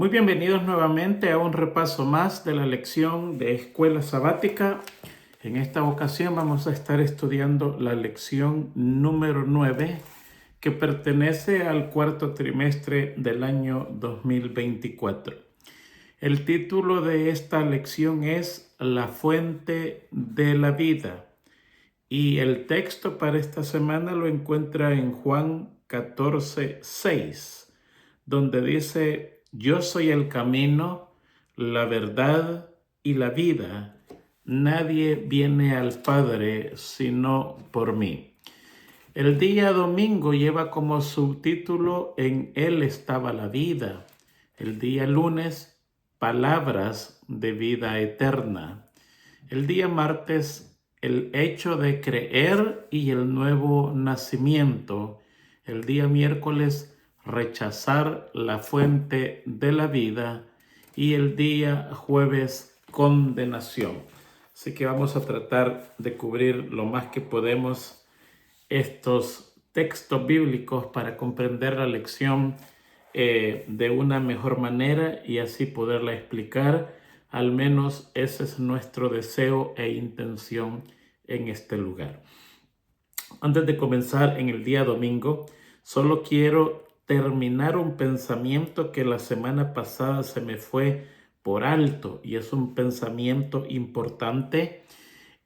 Muy bienvenidos nuevamente a un repaso más de la lección de Escuela Sabática. En esta ocasión vamos a estar estudiando la lección número 9, que pertenece al cuarto trimestre del año 2024. El título de esta lección es La fuente de la vida y el texto para esta semana lo encuentra en Juan 14:6, donde dice: Yo soy el camino, la verdad y la vida. Nadie viene al Padre sino por mí. El día domingo lleva como subtítulo En Él estaba la vida. El día lunes, Palabras de vida eterna. El día martes, el hecho de creer y el nuevo nacimiento. El día miércoles, rechazar la fuente de la vida. Y el día jueves, condenación. Así que vamos a tratar de cubrir lo más que podemos estos textos bíblicos para comprender la lección de una mejor manera y así poderla explicar. Al menos ese es nuestro deseo e intención en este lugar. Antes de comenzar en el día domingo, solo quiero terminar un pensamiento que la semana pasada se me fue por alto y es un pensamiento importante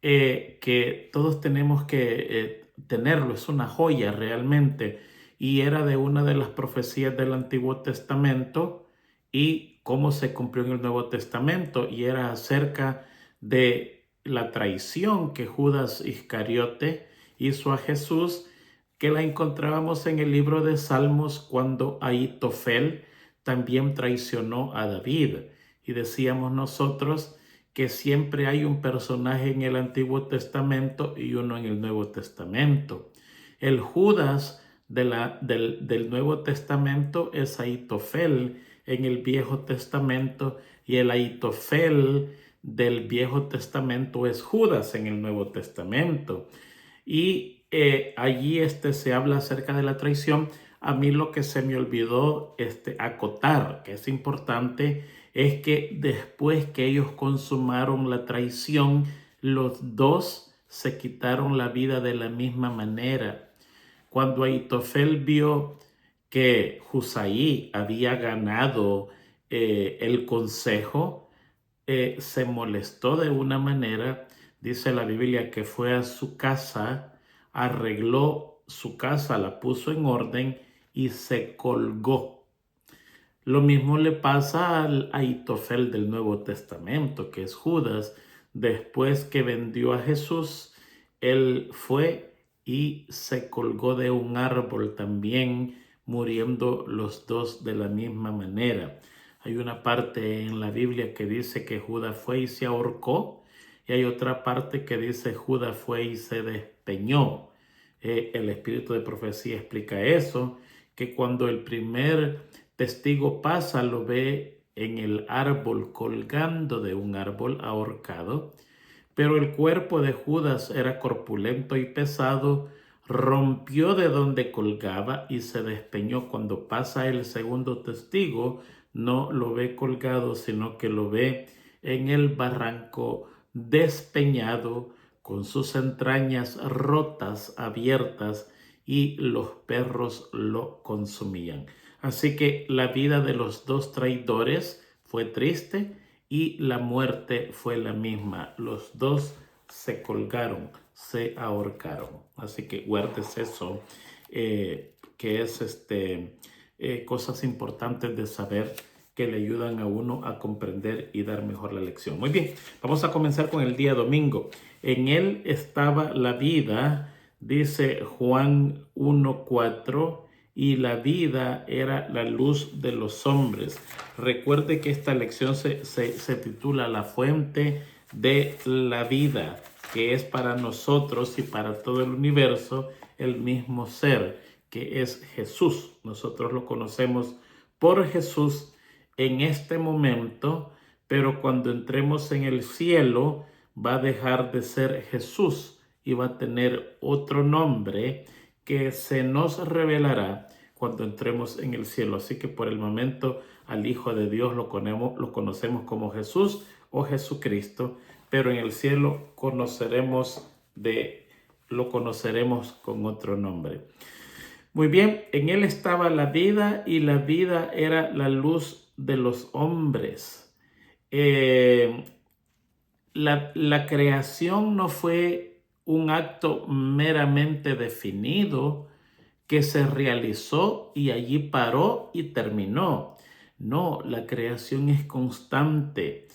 que todos tenemos que tenerlo, es una joya realmente, y era de una de las profecías del Antiguo Testamento y cómo se cumplió en el Nuevo Testamento, y era acerca de la traición que Judas Iscariote hizo a Jesús, que la encontrábamos en el libro de Salmos cuando Ahitofel también traicionó a David. Y decíamos nosotros que siempre hay un personaje en el Antiguo Testamento y uno en el Nuevo Testamento. El Judas del Nuevo Testamento es Ahitofel en el Viejo Testamento, y el Ahitofel del Viejo Testamento es Judas en el Nuevo Testamento. Y allí se habla acerca de la traición. A mí lo que se me olvidó acotar, que es importante, es que después que ellos consumaron la traición, los dos se quitaron la vida de la misma manera. Cuando Ahitofel vio que Husai había ganado el consejo, se molestó de una manera. Dice la Biblia que fue a su casa, arregló su casa, la puso en orden y se colgó. Lo mismo le pasa al Ahitofel del Nuevo Testamento, que es Judas. Después que vendió a Jesús, él fue y se colgó de un árbol también, muriendo los dos de la misma manera. Hay una parte en la Biblia que dice que Judas fue y se ahorcó, y hay otra parte que dice Judas fue y se despeñó. El espíritu de profecía explica eso, que cuando el primer testigo pasa, lo ve en el árbol, colgando de un árbol, ahorcado, pero el cuerpo de Judas era corpulento y pesado, rompió de donde colgaba y se despeñó. Cuando pasa el segundo testigo, no lo ve colgado, sino que lo ve en el barranco, despeñado, con sus entrañas rotas, abiertas, y los perros lo consumían. Así que la vida de los dos traidores fue triste y la muerte fue la misma. Los dos se colgaron, se ahorcaron. Así que guardes eso, que es cosas importantes de saber, que le ayudan a uno a comprender y dar mejor la lección. Muy bien, vamos a comenzar con el día domingo. En él estaba la vida, dice Juan 1:4, y la vida era la luz de los hombres. Recuerde que esta lección se titula La fuente de la vida, que es para nosotros y para todo el universo el mismo ser, que es Jesús. Nosotros lo conocemos por Jesús en este momento, pero cuando entremos en el cielo va a dejar de ser Jesús y va a tener otro nombre que se nos revelará cuando entremos en el cielo. Así que por el momento al Hijo de Dios lo conocemos como Jesús o Jesucristo, pero en el cielo lo conoceremos con otro nombre. Muy bien, en él estaba la vida y la vida era la luz de los hombres. La creación no fue un acto meramente definido que se realizó y allí paró y terminó. No, la creación es constante.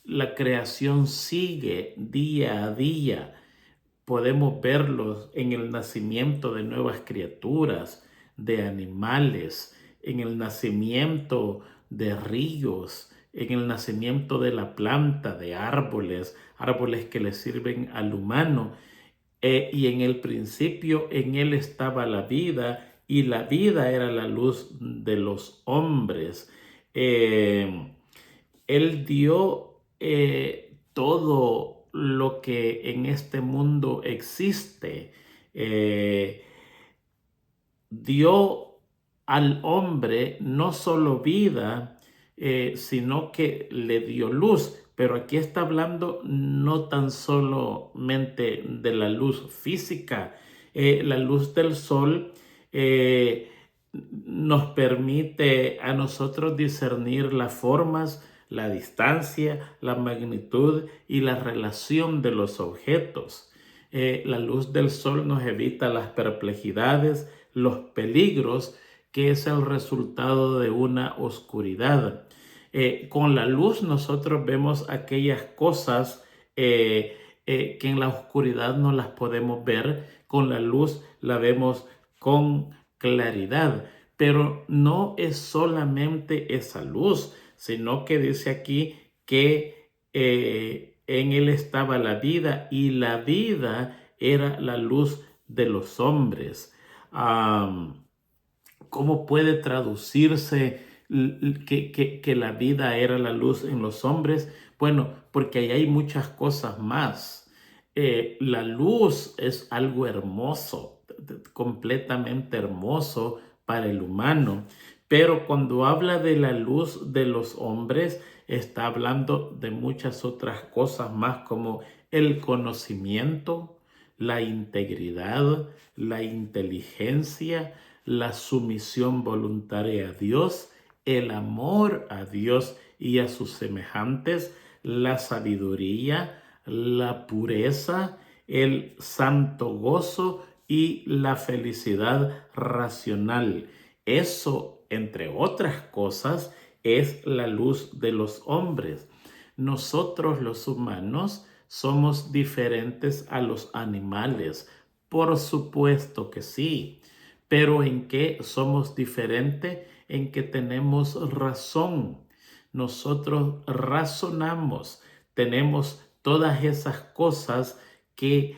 La creación sigue día a día. Podemos verlos en el nacimiento de nuevas criaturas, de animales, en el nacimiento de ríos, en el nacimiento de la planta, de árboles que le sirven al humano. Y en el principio en él estaba la vida, y la vida era la luz de los hombres. Él dio todo lo que en este mundo existe. Dio al hombre no solo vida, sino que le dio luz. Pero aquí está hablando no tan solamente de la luz física. La luz del sol nos permite a nosotros discernir las formas, la distancia, la magnitud y la relación de los objetos. La luz del sol nos evita las perplejidades, los peligros, que es el resultado de una oscuridad. Con la luz nosotros vemos aquellas cosas que en la oscuridad no las podemos ver. Con la luz la vemos con claridad. Pero no es solamente esa luz, sino que dice aquí que en él estaba la vida y la vida era la luz de los hombres. ¿Cómo puede traducirse que la vida era la luz en los hombres? Bueno, porque ahí hay muchas cosas más. La luz es algo hermoso, completamente hermoso para el humano, pero cuando habla de la luz de los hombres, está hablando de muchas otras cosas más, como el conocimiento, la integridad, la inteligencia, la sumisión voluntaria a Dios, el amor a Dios y a sus semejantes, la sabiduría, la pureza, el santo gozo y la felicidad racional. Eso, entre otras cosas, es la luz de los hombres. Nosotros los humanos somos diferentes a los animales. Por supuesto que sí. Pero ¿en qué somos diferentes? En que tenemos razón. Nosotros razonamos, tenemos todas esas cosas que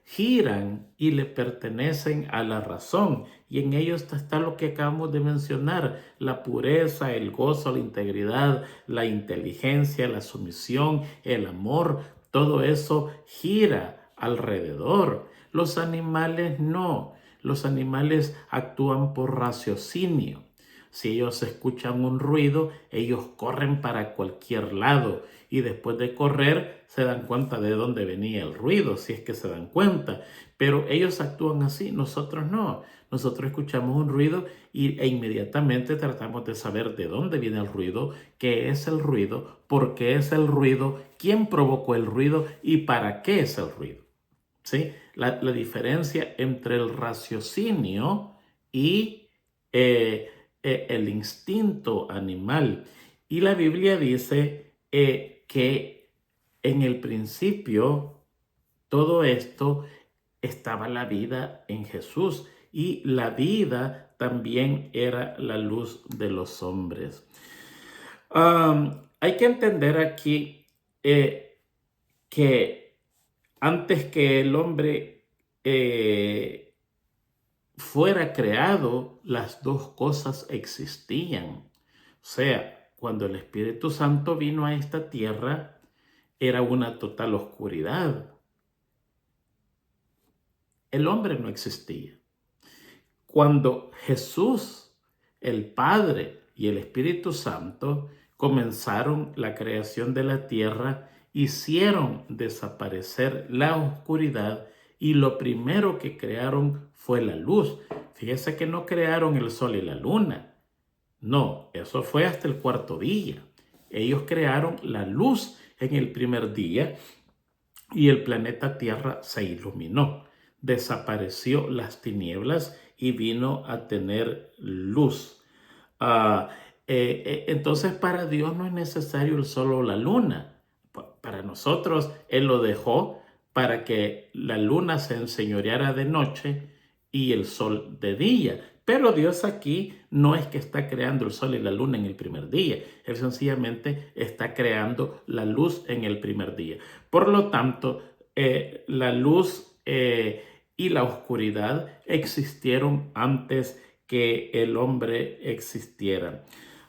giran y le pertenecen a la razón. Y en ellos está lo que acabamos de mencionar: la pureza, el gozo, la integridad, la inteligencia, la sumisión, el amor. Todo eso gira alrededor. Los animales no. Los animales actúan por raciocinio. Si ellos escuchan un ruido, ellos corren para cualquier lado y después de correr se dan cuenta de dónde venía el ruido, si es que se dan cuenta. Pero ellos actúan así, nosotros no. Nosotros escuchamos un ruido e inmediatamente tratamos de saber de dónde viene el ruido, qué es el ruido, por qué es el ruido, quién provocó el ruido y para qué es el ruido. ¿Sí? La diferencia entre el raciocinio y el instinto animal. Y la Biblia dice que en el principio todo esto estaba la vida en Jesús, y la vida también era la luz de los hombres. Hay que entender aquí que antes que el hombre fuera creado, las dos cosas existían. O sea, cuando el Espíritu Santo vino a esta tierra, era una total oscuridad. El hombre no existía. Cuando Jesús, el Padre y el Espíritu Santo comenzaron la creación de la tierra, hicieron desaparecer la oscuridad y lo primero que crearon fue la luz. Fíjese que no crearon el sol y la luna. No, eso fue hasta el cuarto día. Ellos crearon la luz en el primer día y el planeta Tierra se iluminó. Desapareció las tinieblas y vino a tener luz. Ah, entonces para Dios no es necesario el sol o la luna. Para nosotros Él lo dejó para que la luna se enseñoreara de noche y el sol de día. Pero Dios aquí no es que está creando el sol y la luna en el primer día. Él sencillamente está creando la luz en el primer día. Por lo tanto, la luz y la oscuridad existieron antes que el hombre existiera.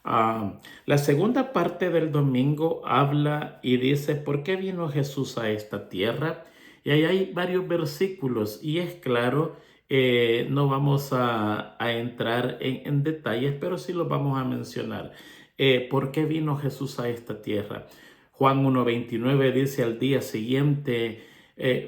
La segunda parte del domingo habla y dice, ¿por qué vino Jesús a esta tierra? Y ahí hay varios versículos y es claro, no vamos a entrar en detalles, pero sí los vamos a mencionar. ¿Por qué vino Jesús a esta tierra? Juan 1:29 dice, al día siguiente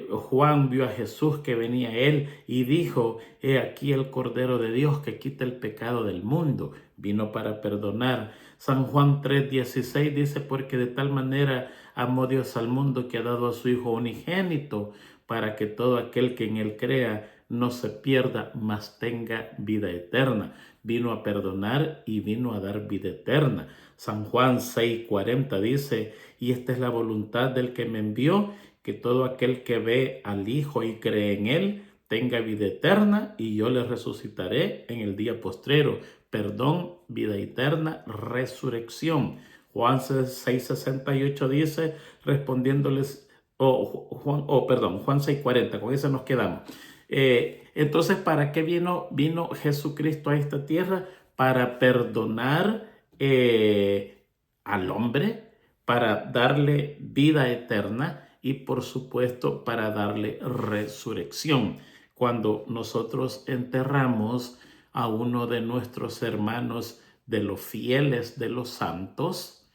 Juan vio a Jesús que venía a él y dijo, he aquí el Cordero de Dios que quita el pecado del mundo, vino para perdonar. San Juan 3:16 dice, porque de tal manera amó Dios al mundo que ha dado a su Hijo unigénito, para que todo aquel que en él crea no se pierda, mas tenga vida eterna. Vino a perdonar y vino a dar vida eterna. San Juan 6:40 dice, y esta es la voluntad del que me envió, que todo aquel que ve al Hijo y cree en él tenga vida eterna, y yo le resucitaré en el día postrero. Perdón, vida eterna, resurrección. Juan 6:68 dice, respondiéndoles, Juan 6:40, con eso nos quedamos. Entonces, ¿para qué vino Jesucristo a esta tierra? Para perdonar al hombre, para darle vida eterna y por supuesto para darle resurrección. Cuando nosotros enterramos a uno de nuestros hermanos de los fieles, de los santos,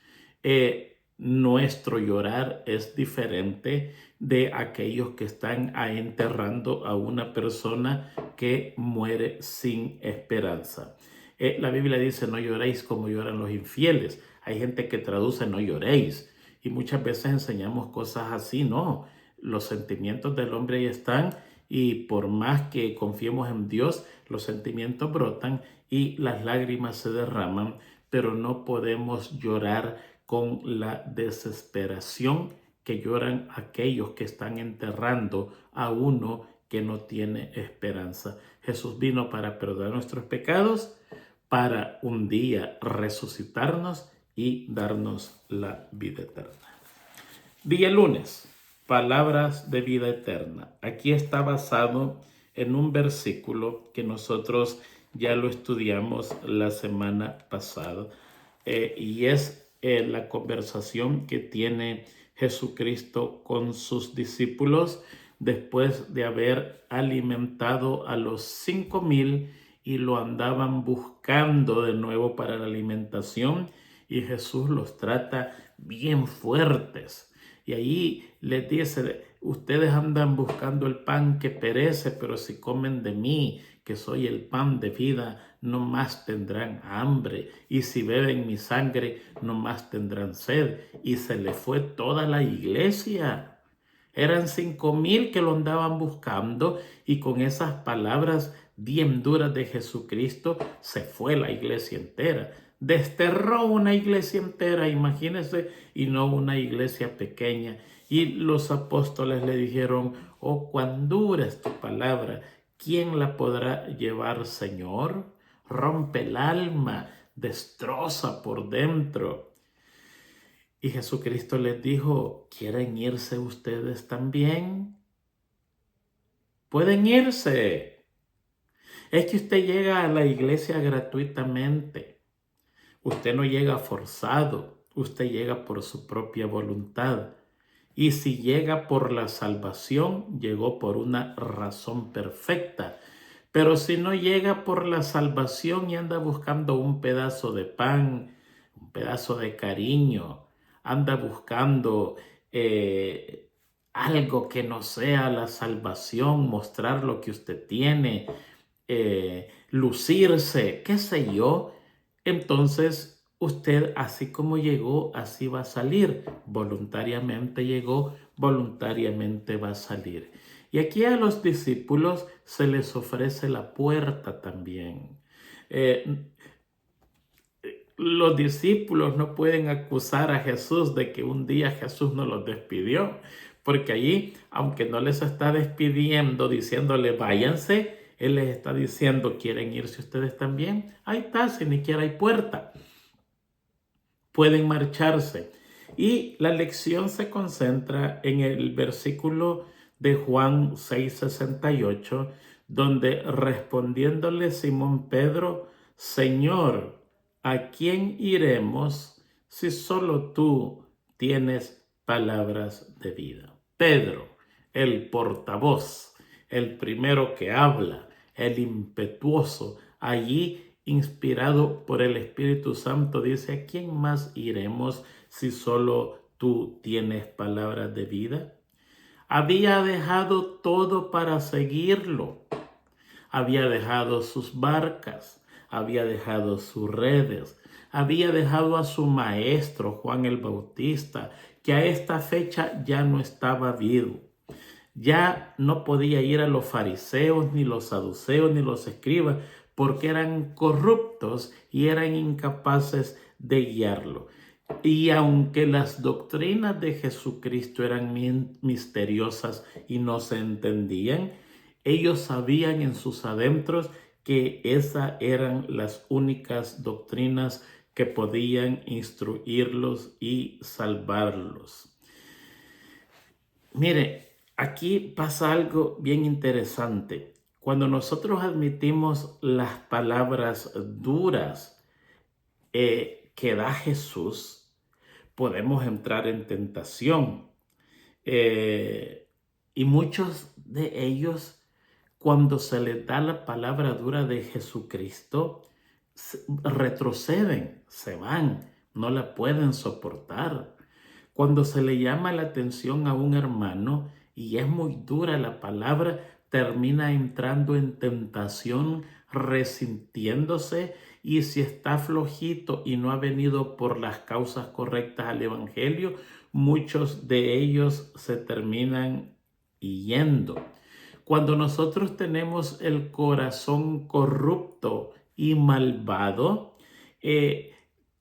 nuestro llorar es diferente de aquellos que están enterrando a una persona que muere sin esperanza. La Biblia dice, no lloréis como lloran los infieles. Hay gente que traduce, no lloréis. Y muchas veces enseñamos cosas así, no. Los sentimientos del hombre ahí están y por más que confiemos en Dios, los sentimientos brotan y las lágrimas se derraman, pero no podemos llorar con la desesperación que lloran aquellos que están enterrando a uno que no tiene esperanza. Jesús vino para perdonar nuestros pecados, para un día resucitarnos y darnos la vida eterna. Día lunes, palabras de vida eterna. Aquí está basado en un versículo que nosotros ya lo estudiamos la semana pasada y es la conversación que tiene Jesucristo con sus discípulos después de haber alimentado a los 5,000 y lo andaban buscando de nuevo para la alimentación y Jesús los trata bien fuertes. Y ahí les dice, ustedes andan buscando el pan que perece, pero si comen de mí, que soy el pan de vida, no más tendrán hambre. Y si beben mi sangre, no más tendrán sed. Y se le fue toda la iglesia. Eran 5,000 que lo andaban buscando y con esas palabras bien duras de Jesucristo se fue la iglesia entera. Desterró una iglesia entera, imagínense, y no una iglesia pequeña. Y los apóstoles le dijeron, oh, cuán dura es tu palabra, ¿quién la podrá llevar, Señor? Rompe el alma, destroza por dentro. Y Jesucristo les dijo, ¿quieren irse ustedes también? Pueden irse. Es que usted llega a la iglesia gratuitamente. Usted no llega forzado, usted llega por su propia voluntad. Y si llega por la salvación, llegó por una razón perfecta. Pero si no llega por la salvación y anda buscando un pedazo de pan, un pedazo de cariño, anda buscando algo que no sea la salvación, mostrar lo que usted tiene, lucirse, qué sé yo, entonces usted así como llegó, así va a salir. Voluntariamente llegó, voluntariamente va a salir. Y aquí a los discípulos se les ofrece la puerta también. Eh, los discípulos no pueden acusar a Jesús de que un día Jesús no los despidió, porque allí, aunque no les está despidiendo, diciéndole váyanse, Él les está diciendo, ¿quieren irse ustedes también? Ahí está, si ni siquiera hay puerta. Pueden marcharse. Y la lección se concentra en el versículo de Juan 6:68, donde respondiéndole Simón Pedro, Señor, ¿a quién iremos si solo tú tienes palabras de vida? Pedro, el portavoz, el primero que habla, el impetuoso, allí inspirado por el Espíritu Santo, dice, ¿a quién más iremos si solo tú tienes palabras de vida? Había dejado todo para seguirlo. Había dejado sus barcas, había dejado sus redes, había dejado a su maestro Juan el Bautista, que a esta fecha ya no estaba vivo. Ya no podía ir a los fariseos, ni los saduceos, ni los escribas, porque eran corruptos y eran incapaces de guiarlo. Y aunque las doctrinas de Jesucristo eran misteriosas y no se entendían, ellos sabían en sus adentros que esas eran las únicas doctrinas que podían instruirlos y salvarlos. Mire, aquí pasa algo bien interesante. Cuando nosotros admitimos las palabras duras que da Jesús, podemos entrar en tentación. Y muchos de ellos, cuando se les da la palabra dura de Jesucristo, retroceden, se van, no la pueden soportar. Cuando se le llama la atención a un hermano y es muy dura la palabra, termina entrando en tentación, resintiéndose, y si está flojito y no ha venido por las causas correctas al evangelio, muchos de ellos se terminan yendo. Cuando nosotros tenemos el corazón corrupto y malvado,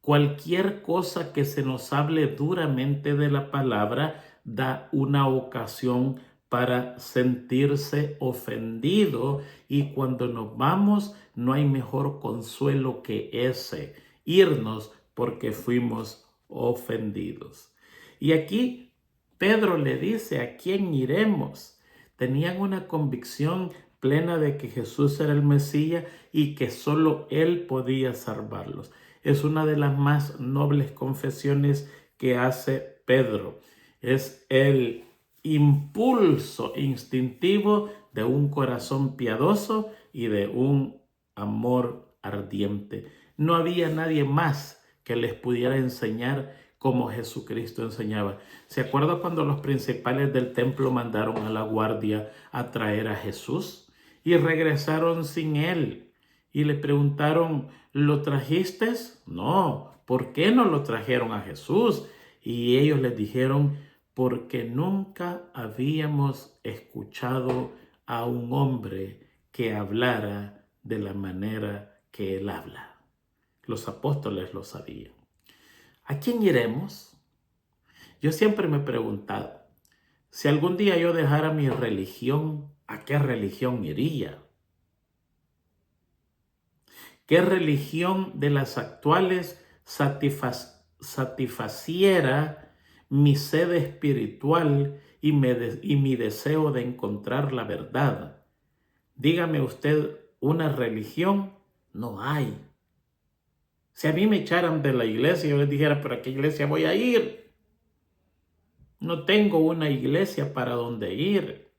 cualquier cosa que se nos hable duramente de la palabra da una ocasión para sentirse ofendido, y cuando nos vamos no hay mejor consuelo que ese, irnos porque fuimos ofendidos. Y aquí Pedro le dice, ¿a quién iremos? Tenían una convicción plena de que Jesús era el Mesías y que solo Él podía salvarlos. Es una de las más nobles confesiones que hace Pedro. Es el impulso instintivo de un corazón piadoso y de un amor ardiente. No había nadie más que les pudiera enseñar como Jesucristo enseñaba. ¿Se acuerda cuando los principales del templo mandaron a la guardia a traer a Jesús y regresaron sin él? Y le preguntaron, ¿lo trajiste? No. ¿Por qué no lo trajeron a Jesús? Y ellos les dijeron, porque nunca habíamos escuchado a un hombre que hablara de la manera que él habla. Los apóstoles lo sabían. ¿A quién iremos? Yo siempre me he preguntado, si algún día yo dejara mi religión, ¿a qué religión iría? ¿Qué religión de las actuales satisfaciera mi sed espiritual y mi deseo de encontrar la verdad? Dígame usted, una religión no hay. Si a mí me echaran de la iglesia, yo les dijera, ¿pero a qué iglesia voy a ir? No tengo una iglesia para donde ir.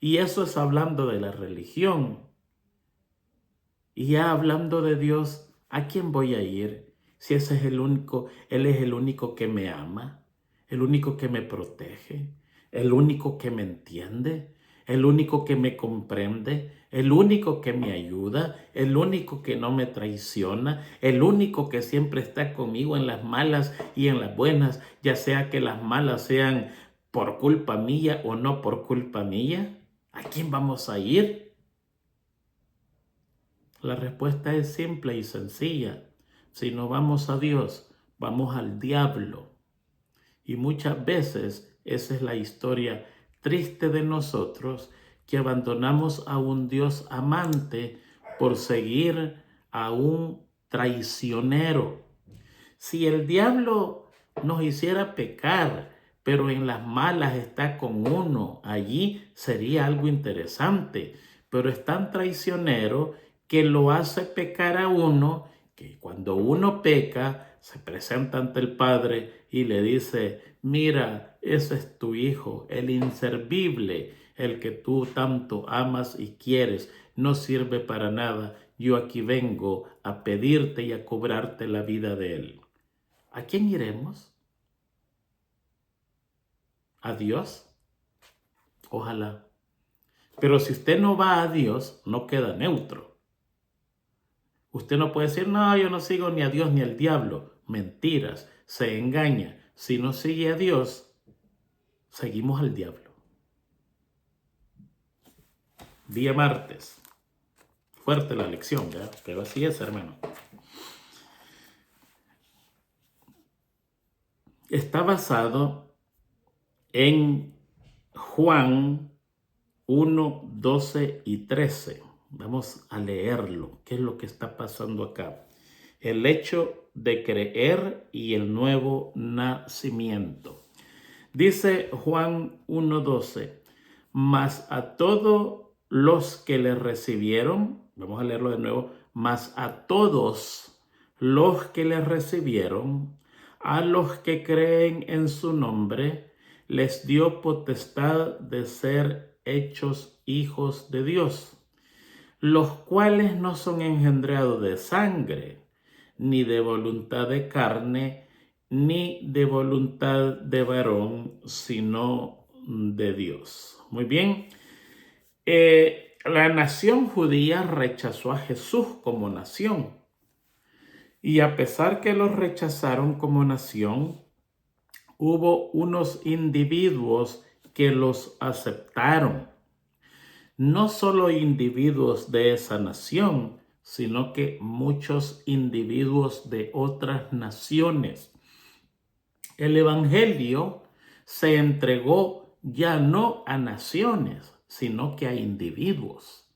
Y eso es hablando de la religión. Y ya hablando de Dios, ¿a quién voy a ir? Si ese es el único, Él es el único que me ama, el único que me protege, el único que me entiende, el único que me comprende, el único que me ayuda, el único que no me traiciona, el único que siempre está conmigo en las malas y en las buenas, ya sea que las malas sean por culpa mía o no por culpa mía. ¿A quién vamos a ir? La respuesta es simple y sencilla. Si no vamos a Dios, vamos al diablo. Y muchas veces esa es la historia triste de nosotros, que abandonamos a un Dios amante por seguir a un traicionero. Si el diablo nos hiciera pecar, pero en las malas está con uno, allí sería algo interesante. Pero es tan traicionero que lo hace pecar a uno, que cuando uno peca, se presenta ante el Padre y le dice: mira, ese es tu hijo, el inservible, el que tú tanto amas y quieres, no sirve para nada. Yo aquí vengo a pedirte y a cobrarte la vida de él. ¿A quién iremos? ¿A Dios? Ojalá. Pero si usted no va a Dios, no queda neutro. Usted no puede decir: no, yo no sigo ni a Dios ni al diablo. Mentiras, se engaña. Si no sigue a Dios, seguimos al diablo. Día martes. Fuerte la lección, ¿verdad? Pero así es, hermano. Está basado en Juan 1, 12 y 13. Vamos a leerlo. ¿Qué es lo que está pasando acá? El hecho de creer y el nuevo nacimiento. Dice Juan 1:12: mas a todos los que le recibieron, vamos a leerlo de nuevo, mas a todos los que le recibieron, a los que creen en su nombre, les dio potestad de ser hechos hijos de Dios, los cuales no son engendrados de sangre, ni de voluntad de carne, ni de voluntad de varón, sino de Dios. Muy bien. La nación judía rechazó a Jesús como nación. Y a pesar que los rechazaron como nación, hubo unos individuos que los aceptaron. No solo individuos de esa nación, sino que muchos individuos de otras naciones. El evangelio se entregó ya no a naciones, sino que a individuos.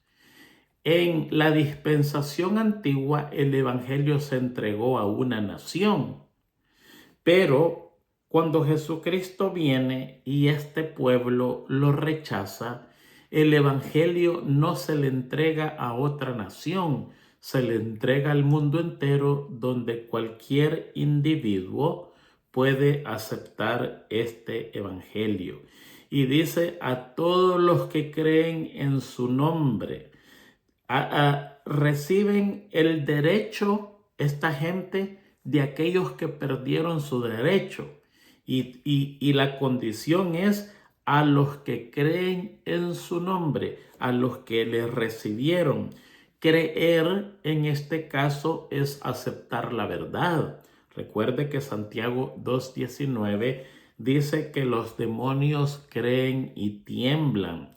En la dispensación antigua, el evangelio se entregó a una nación, pero cuando Jesucristo viene y este pueblo lo rechaza, el evangelio no se le entrega a otra nación, se le entrega al mundo entero, donde cualquier individuo puede aceptar este evangelio. Y dice: a todos los que creen en su nombre. Reciben el derecho esta gente de aquellos que perdieron su derecho. Y la condición es a los que creen en su nombre, a los que le recibieron. Creer en este caso es aceptar la verdad. Recuerde que Santiago 2:19 dice que los demonios creen y tiemblan.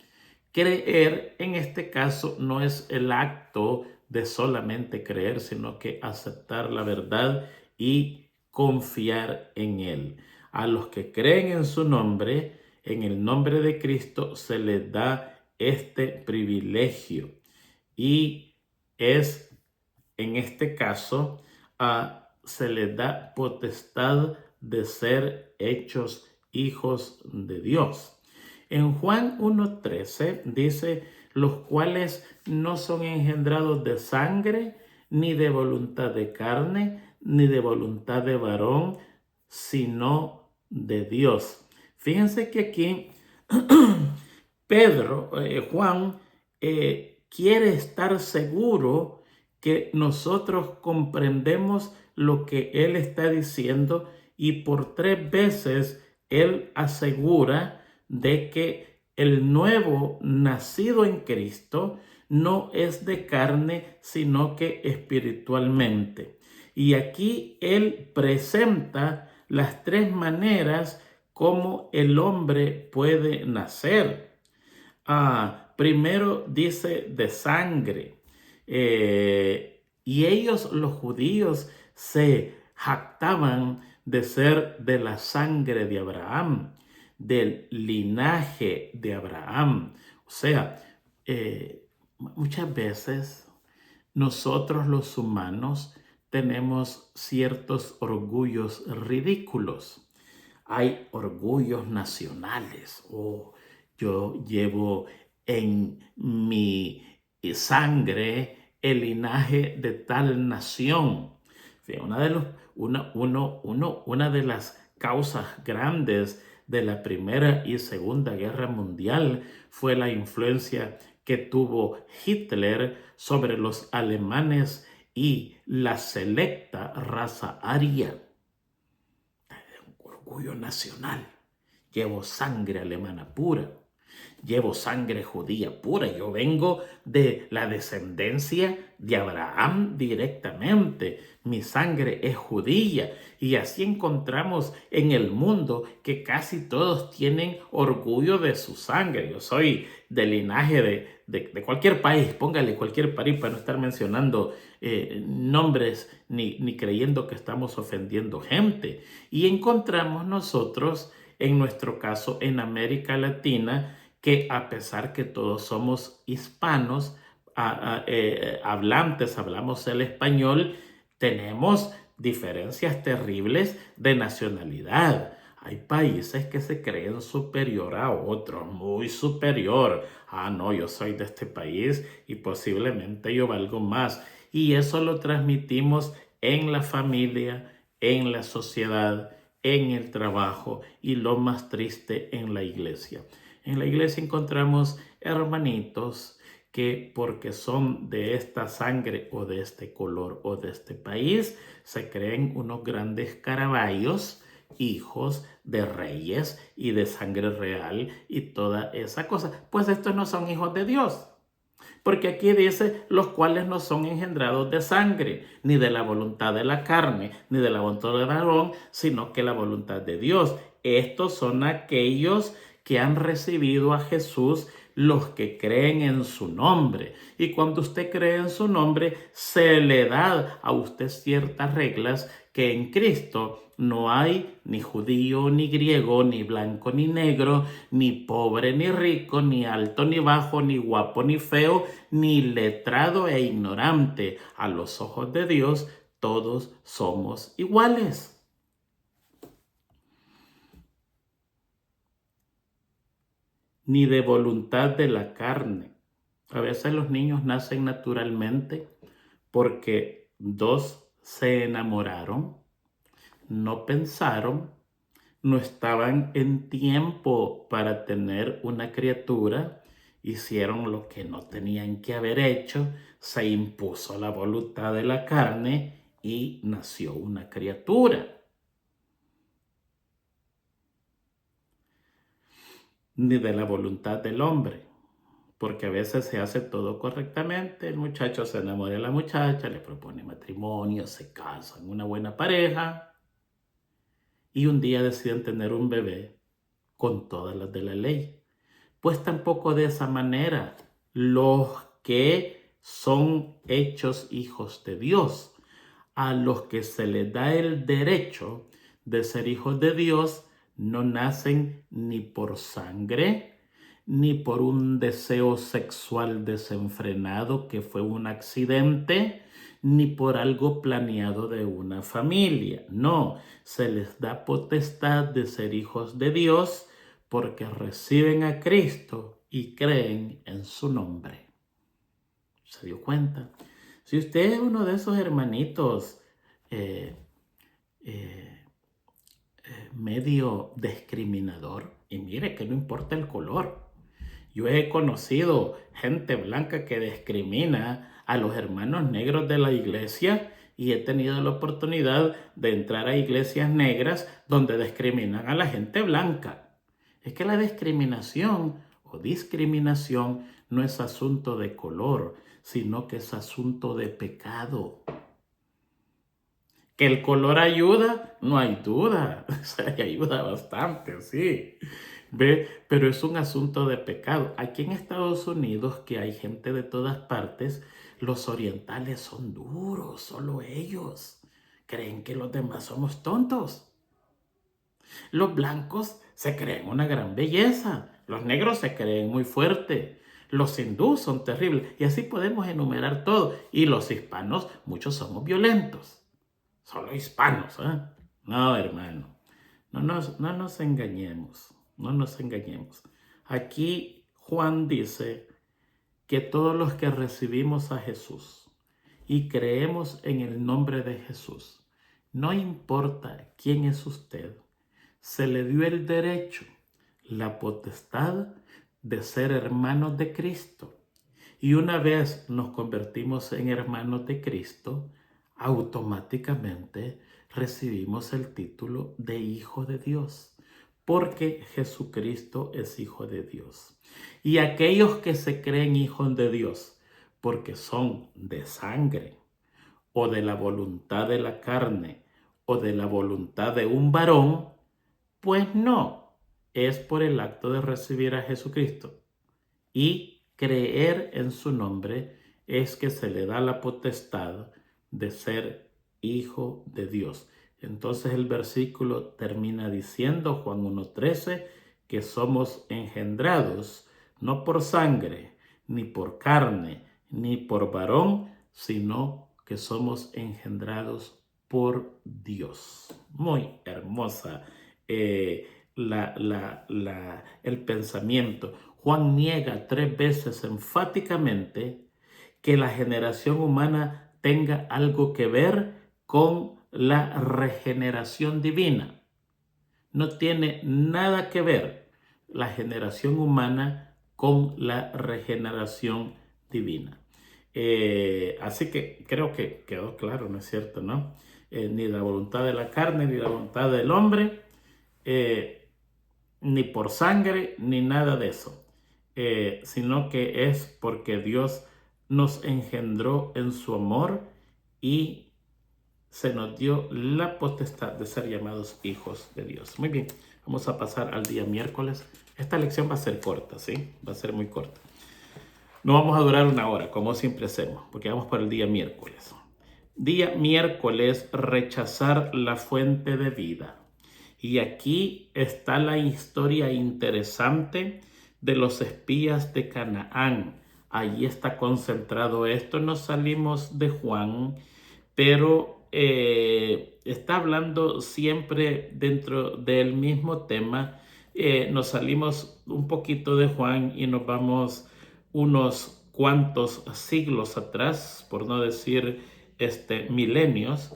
Creer en este caso no es el acto de solamente creer, sino que aceptar la verdad y confiar en él. A los que creen en su nombre, en el nombre de Cristo, se les da este privilegio. Y es, en este caso, se les da potestad de ser hechos hijos de Dios. En Juan 1:13 dice: los cuales no son engendrados de sangre, ni de voluntad de carne, ni de voluntad de varón, sino de Dios. Fíjense que aquí Juan quiere estar seguro que nosotros comprendemos lo que Él está diciendo y por 3 veces Él asegura de que el nuevo nacido en Cristo no es de carne, sino que espiritualmente. Y aquí Él presenta las 3 maneras como el hombre puede nacer. Primero dice de sangre. Y ellos, los judíos, se jactaban de ser de la sangre de Abraham, del linaje de Abraham. O sea, muchas veces nosotros los humanos tenemos ciertos orgullos ridículos. Hay orgullos nacionales. Yo llevo en mi sangre el linaje de tal nación. Una de las causas grandes de la Primera y Segunda Guerra Mundial fue la influencia que tuvo Hitler sobre los alemanes y la selecta raza aria. Orgullo nacional. Llevo sangre alemana pura. Llevo sangre judía pura. Yo vengo de la descendencia de Abraham directamente. Mi sangre es judía. Y así encontramos en el mundo que casi todos tienen orgullo de su sangre. Yo soy del linaje de cualquier país. Póngale cualquier país para no estar mencionando nombres ni creyendo que estamos ofendiendo gente. Y encontramos nosotros, en nuestro caso en América Latina, que a pesar que todos somos hispanos, hablantes, hablamos el español, tenemos diferencias terribles de nacionalidad. Hay países que se creen superior a otros, muy superior. No, yo soy de este país y posiblemente yo valgo más. Y eso lo transmitimos en la familia, en la sociedad, en el trabajo y lo más triste, en la iglesia. En la iglesia encontramos hermanitos que porque son de esta sangre o de este color o de este país, se creen unos grandes caraballos, hijos de reyes y de sangre real y toda esa cosa. Pues estos no son hijos de Dios. Porque aquí dice, los cuales no son engendrados de sangre, ni de la voluntad de la carne, ni de la voluntad del varón, sino que la voluntad de Dios. Estos son aquellos que han recibido a Jesús, los que creen en su nombre. Y cuando usted cree en su nombre, se le da a usted ciertas reglas que en Cristo no hay ni judío, ni griego, ni blanco, ni negro, ni pobre, ni rico, ni alto, ni bajo, ni guapo, ni feo, ni letrado e ignorante. A los ojos de Dios, todos somos iguales. Ni de voluntad de la carne. A veces los niños nacen naturalmente porque dos se enamoraron, no pensaron, no estaban en tiempo para tener una criatura, hicieron lo que no tenían que haber hecho, se impuso la voluntad de la carne y nació una criatura. Ni de la voluntad del hombre, porque a veces se hace todo correctamente, el muchacho se enamora de la muchacha, le propone matrimonio, se casan, una buena pareja, y un día deciden tener un bebé con todas las de la ley. Pues tampoco de esa manera los que son hechos hijos de Dios, a los que se les da el derecho de ser hijos de Dios, no nacen ni por sangre, ni por un deseo sexual desenfrenado que fue un accidente, ni por algo planeado de una familia. No, se les da potestad de ser hijos de Dios porque reciben a Cristo y creen en su nombre. ¿Se dio cuenta? Si usted es uno de esos hermanitos medio discriminador, y mire que no importa el color. Yo he conocido gente blanca que discrimina a los hermanos negros de la iglesia y he tenido la oportunidad de entrar a iglesias negras donde discriminan a la gente blanca. Es que la discriminación o discriminación no es asunto de color, sino que es asunto de pecado. Que el color ayuda, no hay duda. O sea, ayuda bastante, sí. ¿Ve? Pero es un asunto de pecado. Aquí en Estados Unidos, que hay gente de todas partes, los orientales son duros, solo ellos. Creen que los demás somos tontos. Los blancos se creen una gran belleza. Los negros se creen muy fuertes. Los hindúes son terribles. Y así podemos enumerar todo. Y los hispanos, muchos somos violentos. Solo hispanos, ¿eh? No, hermano. No nos engañemos. No nos engañemos. Aquí Juan dice que todos los que recibimos a Jesús y creemos en el nombre de Jesús, no importa quién es usted, se le dio el derecho, la potestad de ser hermanos de Cristo. Y una vez nos convertimos en hermanos de Cristo, automáticamente recibimos el título de Hijo de Dios, porque Jesucristo es Hijo de Dios. Y aquellos que se creen hijos de Dios, porque son de sangre, o de la voluntad de la carne, o de la voluntad de un varón, pues no, es por el acto de recibir a Jesucristo. Y creer en su nombre es que se le da la potestad de ser hijo de Dios. Entonces el versículo termina diciendo, Juan 1:13, que somos engendrados no por sangre, ni por carne, ni por varón, sino que somos engendrados por Dios. Muy hermosa el pensamiento. Juan niega 3 veces enfáticamente que la generación humana tenga algo que ver con la regeneración divina. No tiene nada que ver la generación humana con la regeneración divina. Así que creo que quedó claro, ¿no es cierto? ¿No? Ni la voluntad de la carne, ni la voluntad del hombre, ni por sangre, ni nada de eso. Sino que es porque Dios nos engendró en su amor y se nos dio la potestad de ser llamados hijos de Dios. Muy bien, vamos a pasar al día miércoles. Esta lección va a ser corta, ¿sí? Va a ser muy corta. No vamos a durar 1 hora, como siempre hacemos, porque vamos por el día miércoles. Día miércoles, rechazar la fuente de vida. Y aquí está la historia interesante de los espías de Canaán. Allí está concentrado esto. Nos salimos de Juan, pero está hablando siempre dentro del mismo tema. Nos salimos un poquito de Juan y nos vamos unos cuantos siglos atrás, por no decir milenios,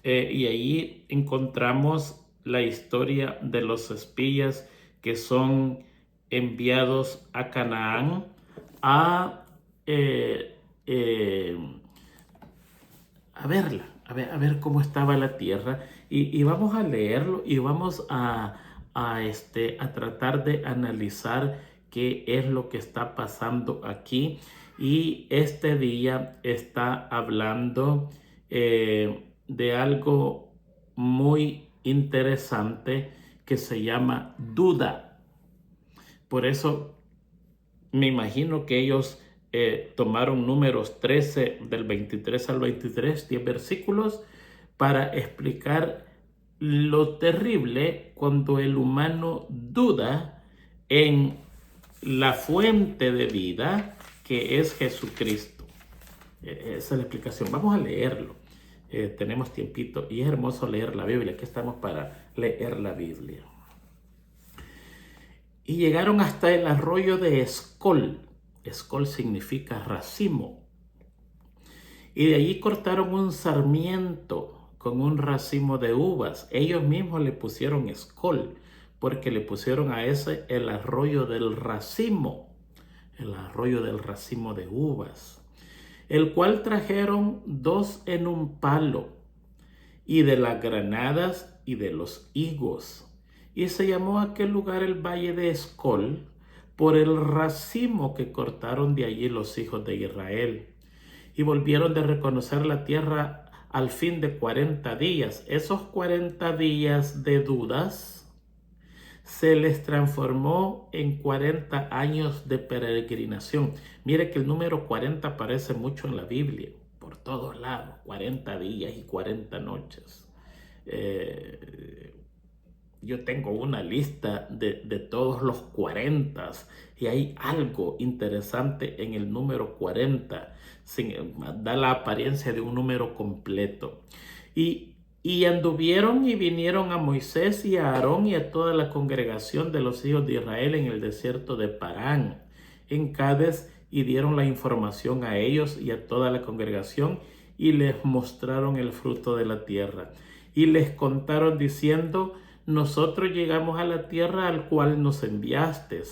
y ahí encontramos la historia de los espías que son enviados a Canaán a verla, a ver cómo estaba la tierra, y vamos a leerlo y vamos a tratar de analizar qué es lo que está pasando aquí. Y este día está hablando de algo muy interesante que se llama duda. Por eso me imagino que ellos tomaron Números 13 del 23 al 23, 10 versículos, para explicar lo terrible cuando el humano duda en la fuente de vida que es Jesucristo. Esa es la explicación. Vamos a leerlo. Tenemos tiempito y es hermoso leer la Biblia. Aquí estamos para leer la Biblia. Y llegaron hasta el arroyo de Escol. Escol significa racimo. Y de allí cortaron un sarmiento con un racimo de uvas. Ellos mismos le pusieron Escol, porque le pusieron a ese el arroyo del racimo. El arroyo del racimo de uvas. el cual trajeron 2 en un palo, y de las granadas y de los higos. Y se llamó aquel lugar el Valle de Escol, por el racimo que cortaron de allí los hijos de Israel. Y volvieron de reconocer la tierra al fin de 40 días. Esos 40 días de dudas se les transformó en 40 años de peregrinación. Mire que el número 40 aparece mucho en la Biblia, por todos lados, 40 días y 40 noches. Yo tengo una lista de todos los 40 y hay algo interesante en el número 40. Da la apariencia de un número completo. Y anduvieron y vinieron a Moisés y a Aarón y a toda la congregación de los hijos de Israel en el desierto de Parán, en Cades, y dieron la información a ellos y a toda la congregación, y les mostraron el fruto de la tierra. Y les contaron diciendo: nosotros llegamos a la tierra al cual nos enviaste,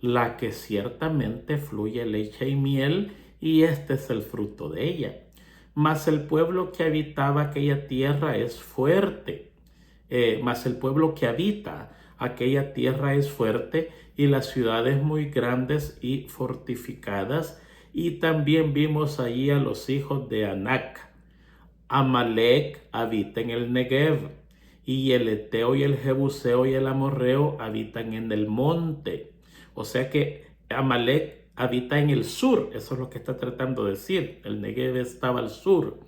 la que ciertamente fluye leche y miel, y este es el fruto de ella. Mas el pueblo que habitaba aquella tierra es fuerte. Mas el pueblo que habita aquella tierra es fuerte, y las ciudades muy grandes y fortificadas. Y también vimos allí a los hijos de Anac. Amalek habita en el Negev, y el Eteo y el Jebuseo y el Amorreo habitan en el monte. O sea que Amalek habita en el sur, eso es lo que está tratando de decir. El Negev estaba al sur,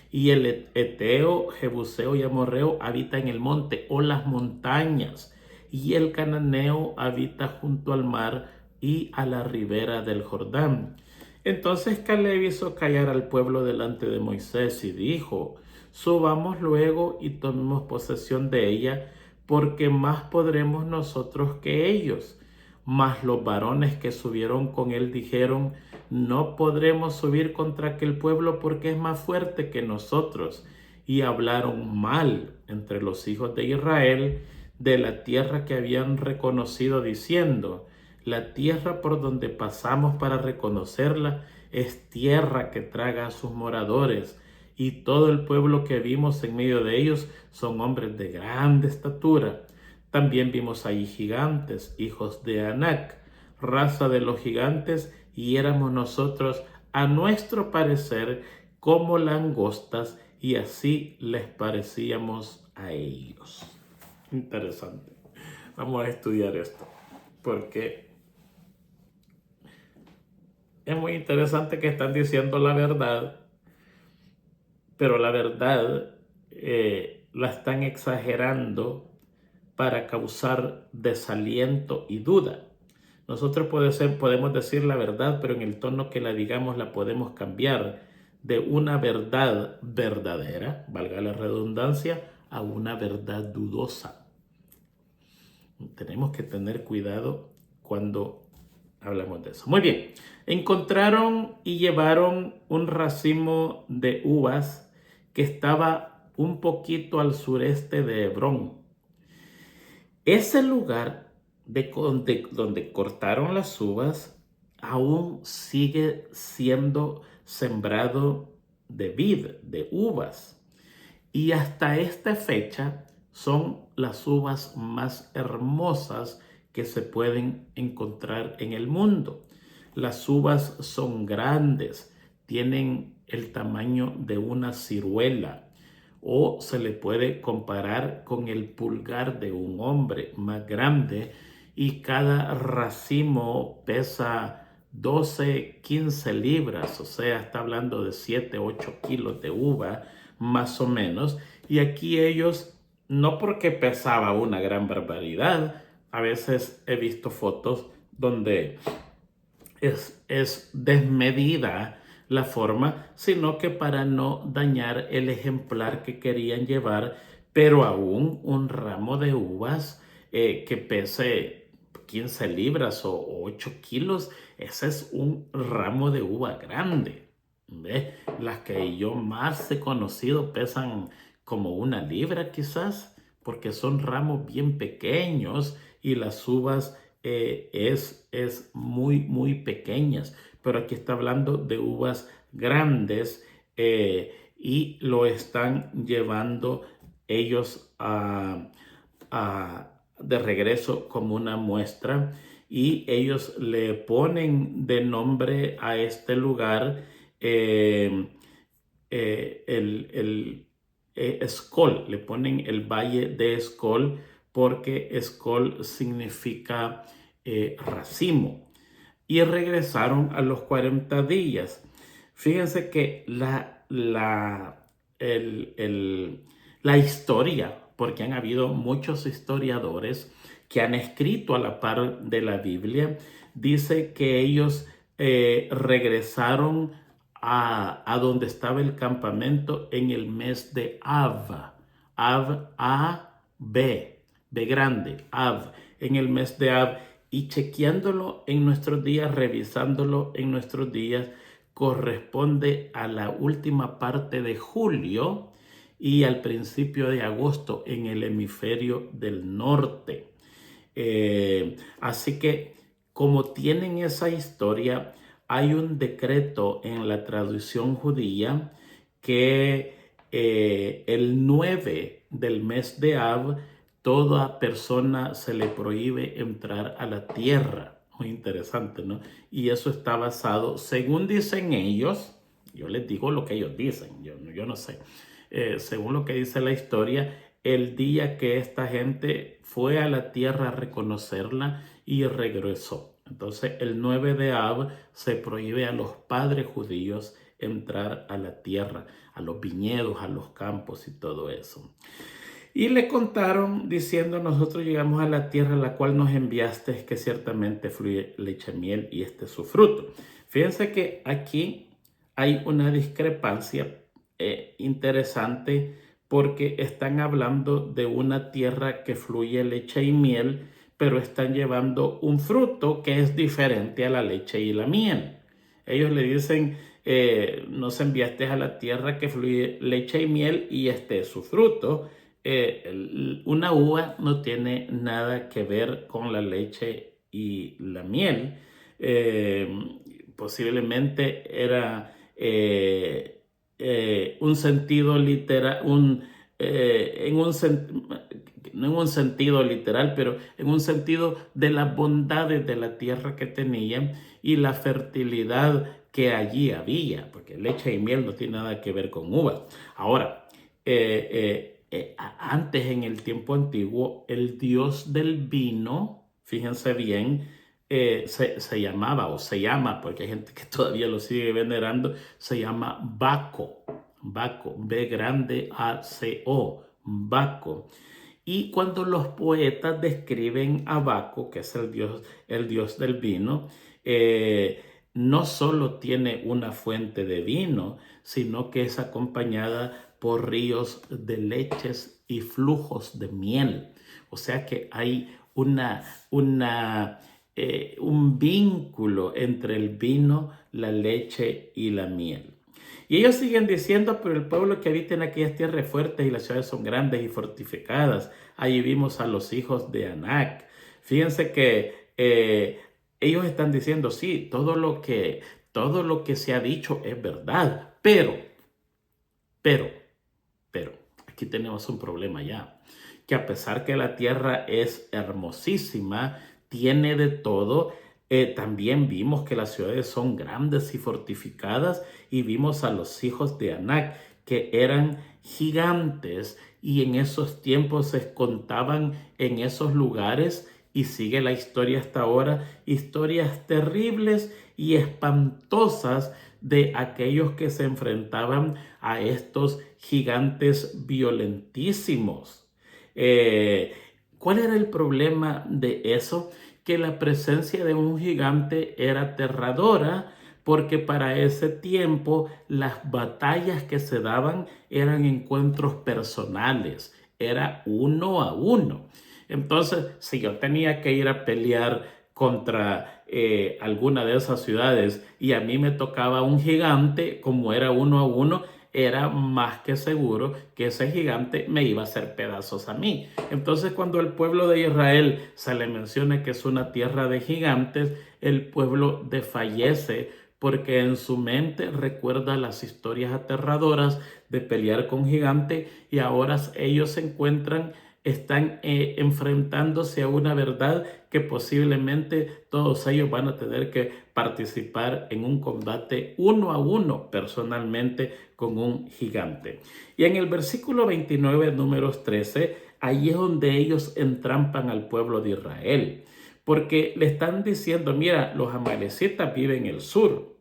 y el Eteo, Jebuseo y Amorreo habita en el monte o las montañas, y el Cananeo habita junto al mar y a la ribera del Jordán. Entonces Caleb hizo callar al pueblo delante de Moisés y dijo: subamos luego y tomemos posesión de ella, porque más podremos nosotros que ellos. Mas los varones que subieron con él dijeron: no podremos subir contra aquel pueblo, porque es más fuerte que nosotros. Y hablaron mal entre los hijos de Israel de la tierra que habían reconocido, diciendo: la tierra por donde pasamos para reconocerla es tierra que traga a sus moradores, y todo el pueblo que vimos en medio de ellos son hombres de grande estatura. También vimos allí gigantes, hijos de Anac, raza de los gigantes, y éramos nosotros, a nuestro parecer, como langostas, y así les parecíamos a ellos. Interesante. Vamos a estudiar esto, porque es muy interesante que están diciendo la verdad, pero la verdad la están exagerando para causar desaliento y duda. Nosotros podemos decir la verdad, pero en el tono que la digamos la podemos cambiar de una verdad verdadera, valga la redundancia, a una verdad dudosa. Tenemos que tener cuidado cuando hablamos de eso. Muy bien, encontraron y llevaron un racimo de uvas que estaba un poquito al sureste de Hebrón. Ese lugar donde cortaron las uvas aún sigue siendo sembrado de vid, de uvas. Y hasta esta fecha son las uvas más hermosas que se pueden encontrar en el mundo. Las uvas son grandes, tienen el tamaño de una ciruela, o se le puede comparar con el pulgar de un hombre, más grande, y cada racimo pesa 12, 15 libras, o sea, está hablando de 7, 8 kilos de uva, más o menos. Y aquí ellos, no porque pesaba una gran barbaridad, a veces he visto fotos donde es desmedida la forma, sino que para no dañar el ejemplar que querían llevar, pero aún un ramo de uvas que pese 15 libras o 8 kilos, ese es un ramo de uva grande. ¿Ve? Las que yo más he conocido pesan como 1 libra quizás, porque son ramos bien pequeños y las uvas es muy pequeñas. Pero aquí está hablando de uvas grandes, y lo están llevando ellos de regreso como una muestra, y ellos le ponen de nombre a este lugar Escol, le ponen el valle de Escol porque Escol significa racimo. Y regresaron a los 40 días. Fíjense que la historia, porque han habido muchos historiadores que han escrito a la par de la Biblia, dice que ellos regresaron a donde estaba el campamento en el mes de Av. Av, B grande, Av, en el mes de Av. Y chequeándolo en nuestros días, revisándolo en nuestros días, corresponde a la última parte de julio y al principio de agosto en el hemisferio del norte. Así que como tienen esa historia, hay un decreto en la tradición judía que el 9 del mes de Av, toda persona se le prohíbe entrar a la tierra. Muy interesante, ¿no? Y eso está basado, según dicen ellos, yo les digo lo que ellos dicen, yo no sé, según lo que dice la historia, el día que esta gente fue a la tierra a reconocerla y regresó. Entonces el 9 de Av se prohíbe a los padres judíos entrar a la tierra, a los viñedos, a los campos y todo eso. Y le contaron diciendo: nosotros llegamos a la tierra a la cual nos enviaste, que ciertamente fluye leche y miel, y este es su fruto. Fíjense que aquí hay una discrepancia interesante, porque están hablando de una tierra que fluye leche y miel, pero están llevando un fruto que es diferente a la leche y la miel. Ellos le dicen: nos enviaste a la tierra que fluye leche y miel, y este es su fruto. Una uva no tiene nada que ver con la leche y la miel. Posiblemente era un sentido literal, no en un sentido literal, pero en un sentido de las bondades de la tierra que tenían y la fertilidad que allí había, porque leche y miel no tiene nada que ver con uvas. Ahora, antes, en el tiempo antiguo, el dios del vino, fíjense bien, se llamaba, o se llama, porque hay gente que todavía lo sigue venerando, se llama Baco. Baco, B grande A-C-O, Baco. Y cuando los poetas describen a Baco, que es el dios del vino, no solo tiene una fuente de vino, sino que es acompañada por ríos de leches y flujos de miel. O sea que hay un vínculo entre el vino, la leche y la miel. Y ellos siguen diciendo: pero el pueblo que habita en aquellas tierras fuertes, y las ciudades son grandes y fortificadas, allí vimos a los hijos de Anac. Fíjense que ellos están diciendo: sí, todo lo que se ha dicho es verdad, pero, aquí tenemos un problema ya, que a pesar que la tierra es hermosísima, tiene de todo, también vimos que las ciudades son grandes y fortificadas, y vimos a los hijos de Anac, que eran gigantes, y en esos tiempos se contaban en esos lugares, y sigue la historia hasta ahora, historias terribles y espantosas de aquellos que se enfrentaban a estos gigantes violentísimos. ¿Cuál era el problema de eso? Que la presencia de un gigante era aterradora, porque para ese tiempo las batallas que se daban eran encuentros personales, era uno a uno. Entonces, si yo tenía que ir a pelear contra alguna de esas ciudades y a mí me tocaba un gigante, como era uno a uno, era más que seguro que ese gigante me iba a hacer pedazos a mí. Entonces, cuando al pueblo de Israel se le menciona que es una tierra de gigantes, el pueblo desfallece, porque en su mente recuerda las historias aterradoras de pelear con gigante y ahora ellos se encuentran, están enfrentándose a una verdad que posiblemente todos ellos van a tener que participar en un combate uno a uno personalmente con un gigante. Y en el versículo 29, números 13, ahí es donde ellos entrampan al pueblo de Israel, porque le están diciendo, mira, los amalecitas viven en el sur,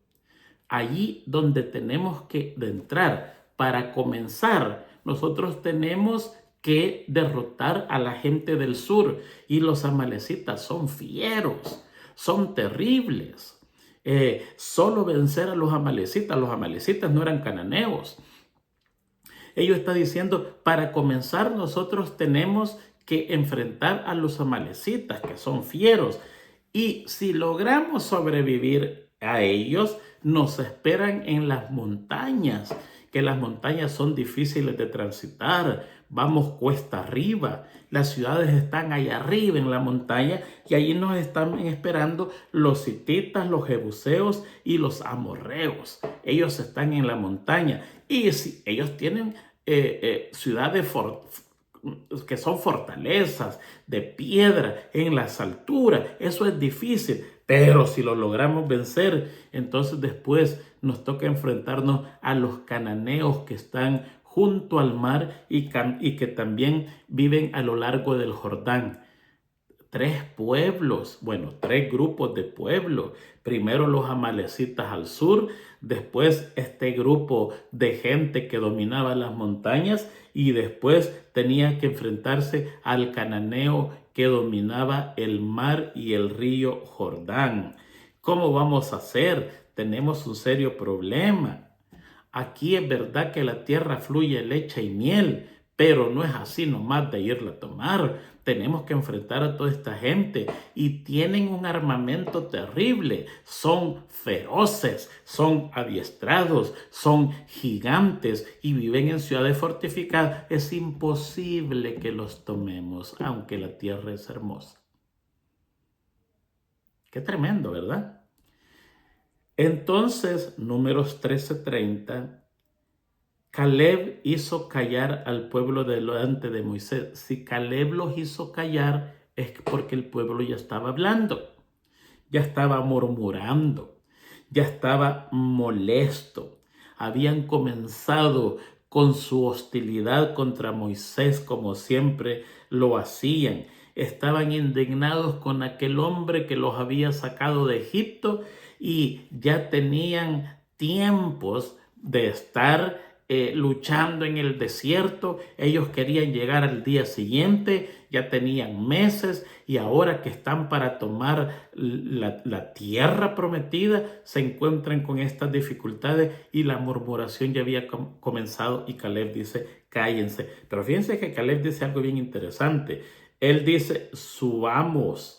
allí donde tenemos que entrar. Para comenzar, nosotros tenemos que derrotar a la gente del sur, y los amalecitas son fieros, son terribles. Solo vencer a los amalecitas no eran cananeos. Ellos están diciendo, para comenzar nosotros tenemos que enfrentar a los amalecitas, que son fieros, y si logramos sobrevivir a ellos, nos esperan en las montañas, que las montañas son difíciles de transitar, vamos cuesta arriba, las ciudades están allá arriba en la montaña, y allí nos están esperando los hititas, los jebuseos y los amorreos. Ellos están en la montaña, y si ellos tienen ciudades que son fortalezas de piedra en las alturas, eso es difícil, pero si lo logramos vencer, entonces después nos toca enfrentarnos a los cananeos que están junto al mar y que también viven a lo largo del Jordán. Tres pueblos, bueno, tres grupos de pueblos. Primero los amalecitas al sur, después este grupo de gente que dominaba las montañas, y después tenía que enfrentarse al cananeo que dominaba el mar y el río Jordán. ¿Cómo vamos a hacer? Tenemos un serio problema. Aquí es verdad que la tierra fluye leche y miel, pero no es así nomás de irla a tomar. Tenemos que enfrentar a toda esta gente, y tienen un armamento terrible. Son feroces, son adiestrados, son gigantes y viven en ciudades fortificadas. Es imposible que los tomemos, aunque la tierra es hermosa. Qué tremendo, ¿verdad? Entonces, números 13:30, Caleb hizo callar al pueblo delante de Moisés. Si Caleb los hizo callar, es porque el pueblo ya estaba hablando, ya estaba murmurando, ya estaba molesto. Habían comenzado con su hostilidad contra Moisés, como siempre lo hacían. Estaban indignados con aquel hombre que los había sacado de Egipto, y ya tenían tiempos de estar luchando en el desierto. Ellos querían llegar al día siguiente, ya tenían meses, y ahora que están para tomar la tierra prometida, se encuentran con estas dificultades, y la murmuración ya había comenzado, y Caleb dice, cállense. Pero fíjense que Caleb dice algo bien interesante. Él dice, subamos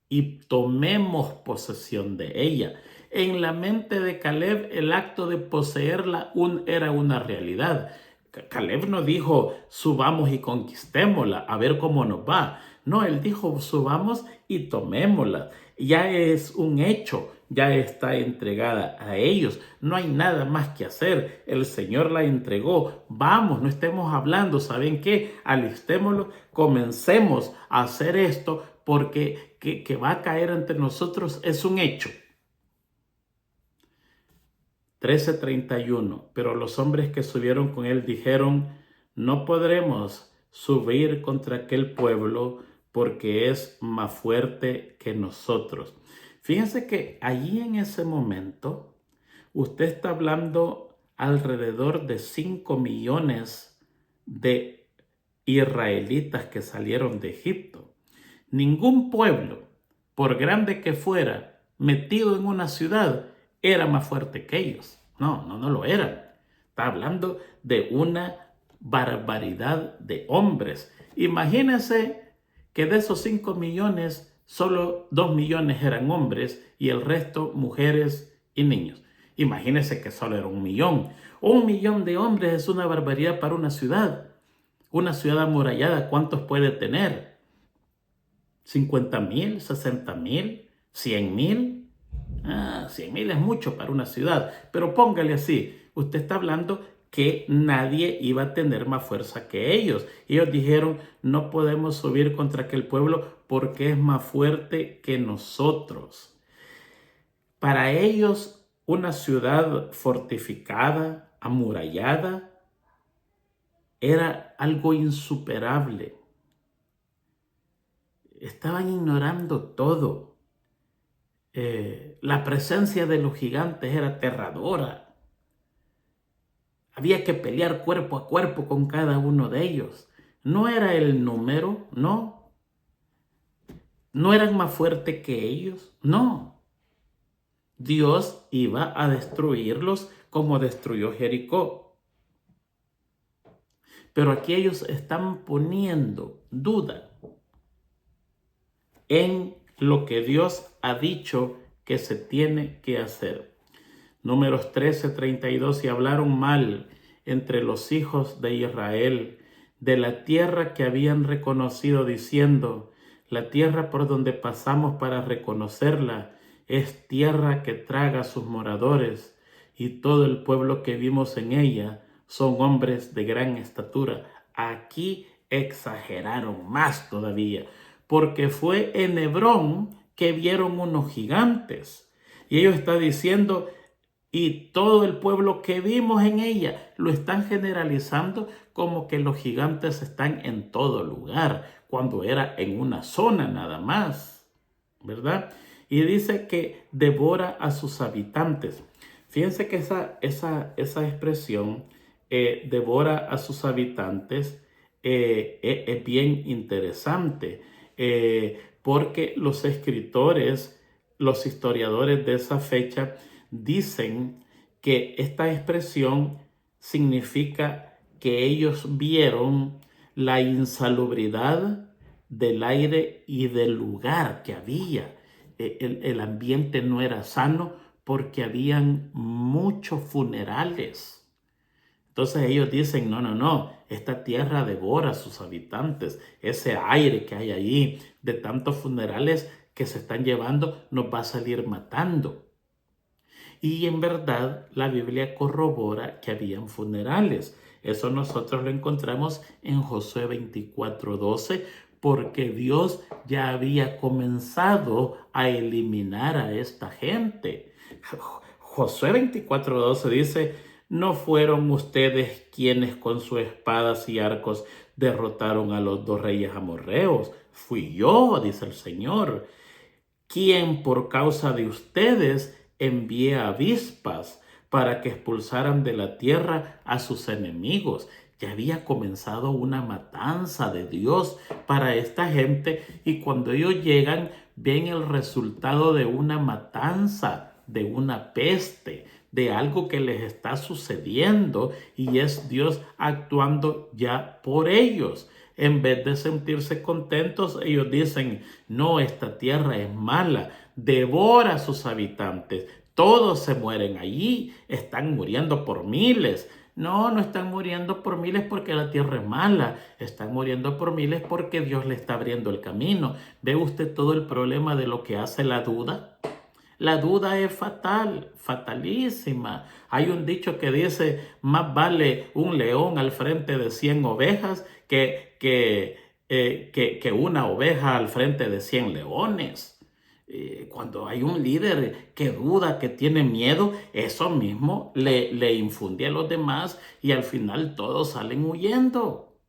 y tomemos posesión de ella. En la mente de Caleb, el acto de poseerla era una realidad. Caleb no dijo, subamos y conquistémosla, a ver cómo nos va. No, él dijo, subamos y tomémosla. Ya es un hecho, ya está entregada a ellos. No hay nada más que hacer. El Señor la entregó. Vamos, no estemos hablando. ¿Saben qué? Alistémoslo, comencemos a hacer esto, porque que va a caer ante nosotros es un hecho. 13:31. Pero los hombres que subieron con él dijeron, no podremos subir contra aquel pueblo, porque es más fuerte que nosotros. Fíjense que allí en ese momento, usted está hablando alrededor de 5 millones de israelitas que salieron de Egipto. Ningún pueblo, por grande que fuera, metido en una ciudad, era más fuerte que ellos. No lo eran. Está hablando de una barbaridad de hombres. Imagínense que de esos 5 millones, solo 2 millones eran hombres y el resto mujeres y niños. Imagínense que solo era 1 millón. 1 millón de hombres es una barbaridad para una ciudad. Una ciudad amurallada, ¿cuántos puede tener? 50,000, 60,000, 100,000. 100,000 es mucho para una ciudad, pero póngale así, usted está hablando que nadie iba a tener más fuerza que ellos. Ellos dijeron, no podemos subir contra aquel pueblo porque es más fuerte que nosotros. Para ellos, una ciudad fortificada, amurallada, era algo insuperable. Estaban ignorando todo. La presencia de los gigantes era aterradora. Había que pelear cuerpo a cuerpo con cada uno de ellos. No era el número, no. No eran más fuertes que ellos, no. Dios iba a destruirlos como destruyó Jericó. Pero aquí ellos están poniendo duda en lo que Dios ha dicho que se tiene que hacer. Números 13:32, y hablaron mal entre los hijos de Israel de la tierra que habían reconocido, diciendo, la tierra por donde pasamos para reconocerla es tierra que traga a sus moradores, y todo el pueblo que vimos en ella son hombres de gran estatura. Aquí exageraron más todavía, porque fue en Hebrón que vieron unos gigantes. Y ellos están diciendo, y todo el pueblo que vimos en ella, lo están generalizando como que los gigantes están en todo lugar, cuando era en una zona nada más, ¿verdad? Y dice que devora a sus habitantes. Fíjense que esa expresión, devora a sus habitantes, es bien interesante, porque los escritores, los historiadores de esa fecha, dicen que esta expresión significa que ellos vieron la insalubridad del aire y del lugar que había. El ambiente no era sano porque habían muchos funerales. Entonces ellos dicen, no, esta tierra devora a sus habitantes. Ese aire que hay allí de tantos funerales que se están llevando nos va a salir matando. Y en verdad la Biblia corrobora que habían funerales. Eso nosotros lo encontramos en Josué 24:12, porque Dios ya había comenzado a eliminar a esta gente. Josué 24:12 dice, no fueron ustedes quienes con sus espadas y arcos derrotaron a los 2 reyes amorreos. Fui yo, dice el Señor, quien por causa de ustedes envié avispas para que expulsaran de la tierra a sus enemigos. Ya había comenzado una matanza de Dios para esta gente, y cuando ellos llegan ven el resultado de una matanza, de una peste, de algo que les está sucediendo, y es Dios actuando ya por ellos. En vez de sentirse contentos, ellos dicen, no, esta tierra es mala, devora a sus habitantes, todos se mueren allí, están muriendo por miles. No, no están muriendo por miles porque la tierra es mala, están muriendo por miles porque Dios le está abriendo el camino. ¿Ve usted todo el problema de lo que hace la duda? La duda es fatal, fatalísima. Hay un dicho que dice, más vale un león al frente de 100 ovejas que una oveja al frente de 100 leones. Cuando hay un líder que duda, que tiene miedo, eso mismo le infunde a los demás y al final todos salen huyendo.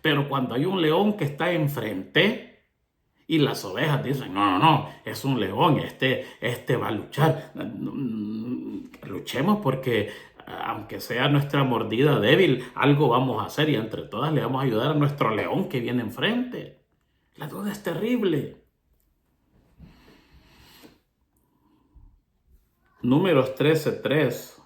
Pero cuando hay un león que está enfrente, y las ovejas dicen, no, es un león, este va a luchar. Luchemos porque aunque sea nuestra mordida débil, algo vamos a hacer y entre todas le vamos a ayudar a nuestro león que viene enfrente. La duda es terrible. Números 13:3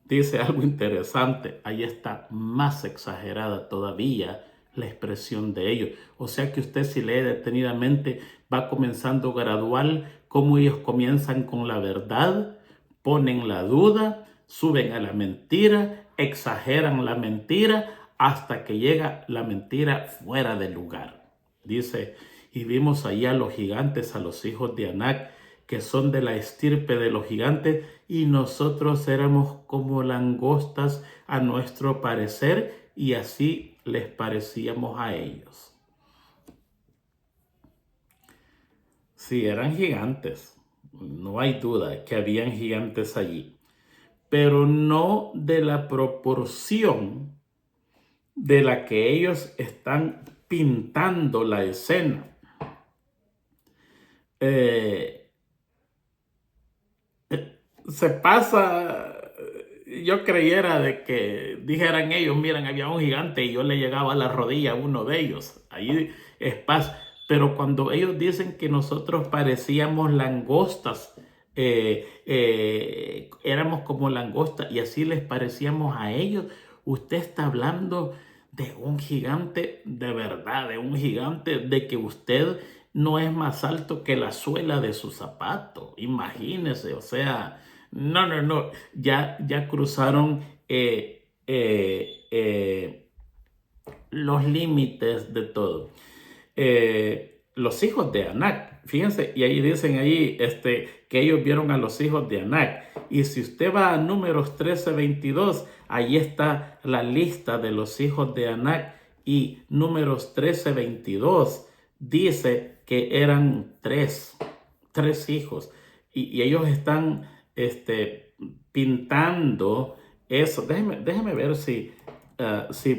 dice algo interesante. Ahí está más exagerada todavía la expresión de ellos. O sea que usted, si lee detenidamente, va comenzando gradual, cómo ellos comienzan con la verdad, ponen la duda, suben a la mentira, exageran la mentira hasta que llega la mentira fuera de lugar. Dice, y vimos allá a los gigantes, a los hijos de Anac, que son de la estirpe de los gigantes, y nosotros éramos como langostas a nuestro parecer, y así les parecíamos a ellos. Sí, eran gigantes, no hay duda que habían gigantes allí, pero no de la proporción de la que ellos están pintando la escena. Se pasa, yo creyera de que dijeran ellos, miren, había un gigante y yo le llegaba a la rodilla a uno de ellos. Ahí es paz. Pero cuando ellos dicen que nosotros parecíamos langostas, éramos como langostas y así les parecíamos a ellos, usted está hablando de un gigante de verdad, de un gigante de que usted no es más alto que la suela de su zapato. Imagínese, o sea, no, ya cruzaron los límites de todo. Los hijos de Anac, fíjense, y ahí dicen ahí que ellos vieron a los hijos de Anac. Y si usted va a Números 13:22, ahí está la lista de los hijos de Anac, y Números 13:22 dice que eran tres hijos, y ellos están pintando eso. Déjeme ver si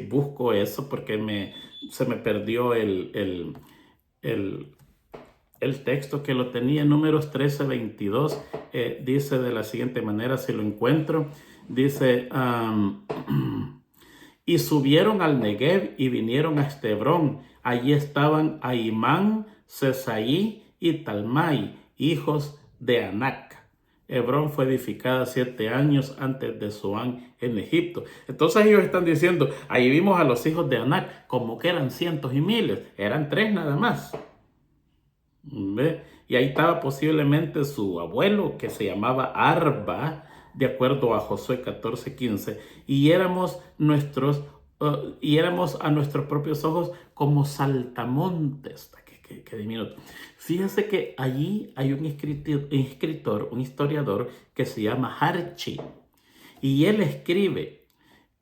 busco eso, porque se me perdió el texto que lo tenía. En Números 13:22 dice de la siguiente manera, si lo encuentro, dice: y subieron al Negev y vinieron a Hebrón. Allí estaban Ahimán, Sesaí y Talmai, hijos de Anac. Hebrón fue edificada 7 años antes de Zoán en Egipto. Entonces ellos están diciendo, ahí vimos a los hijos de Anac, como que eran cientos y miles, eran 3 nada más. ¿Ve? Y ahí estaba posiblemente su abuelo, que se llamaba Arba, de acuerdo a Josué 14:15, y éramos a nuestros propios ojos como saltamontes. Qué diminuto. Fíjense que allí hay un escritor, un historiador que se llama Harchi, y él escribe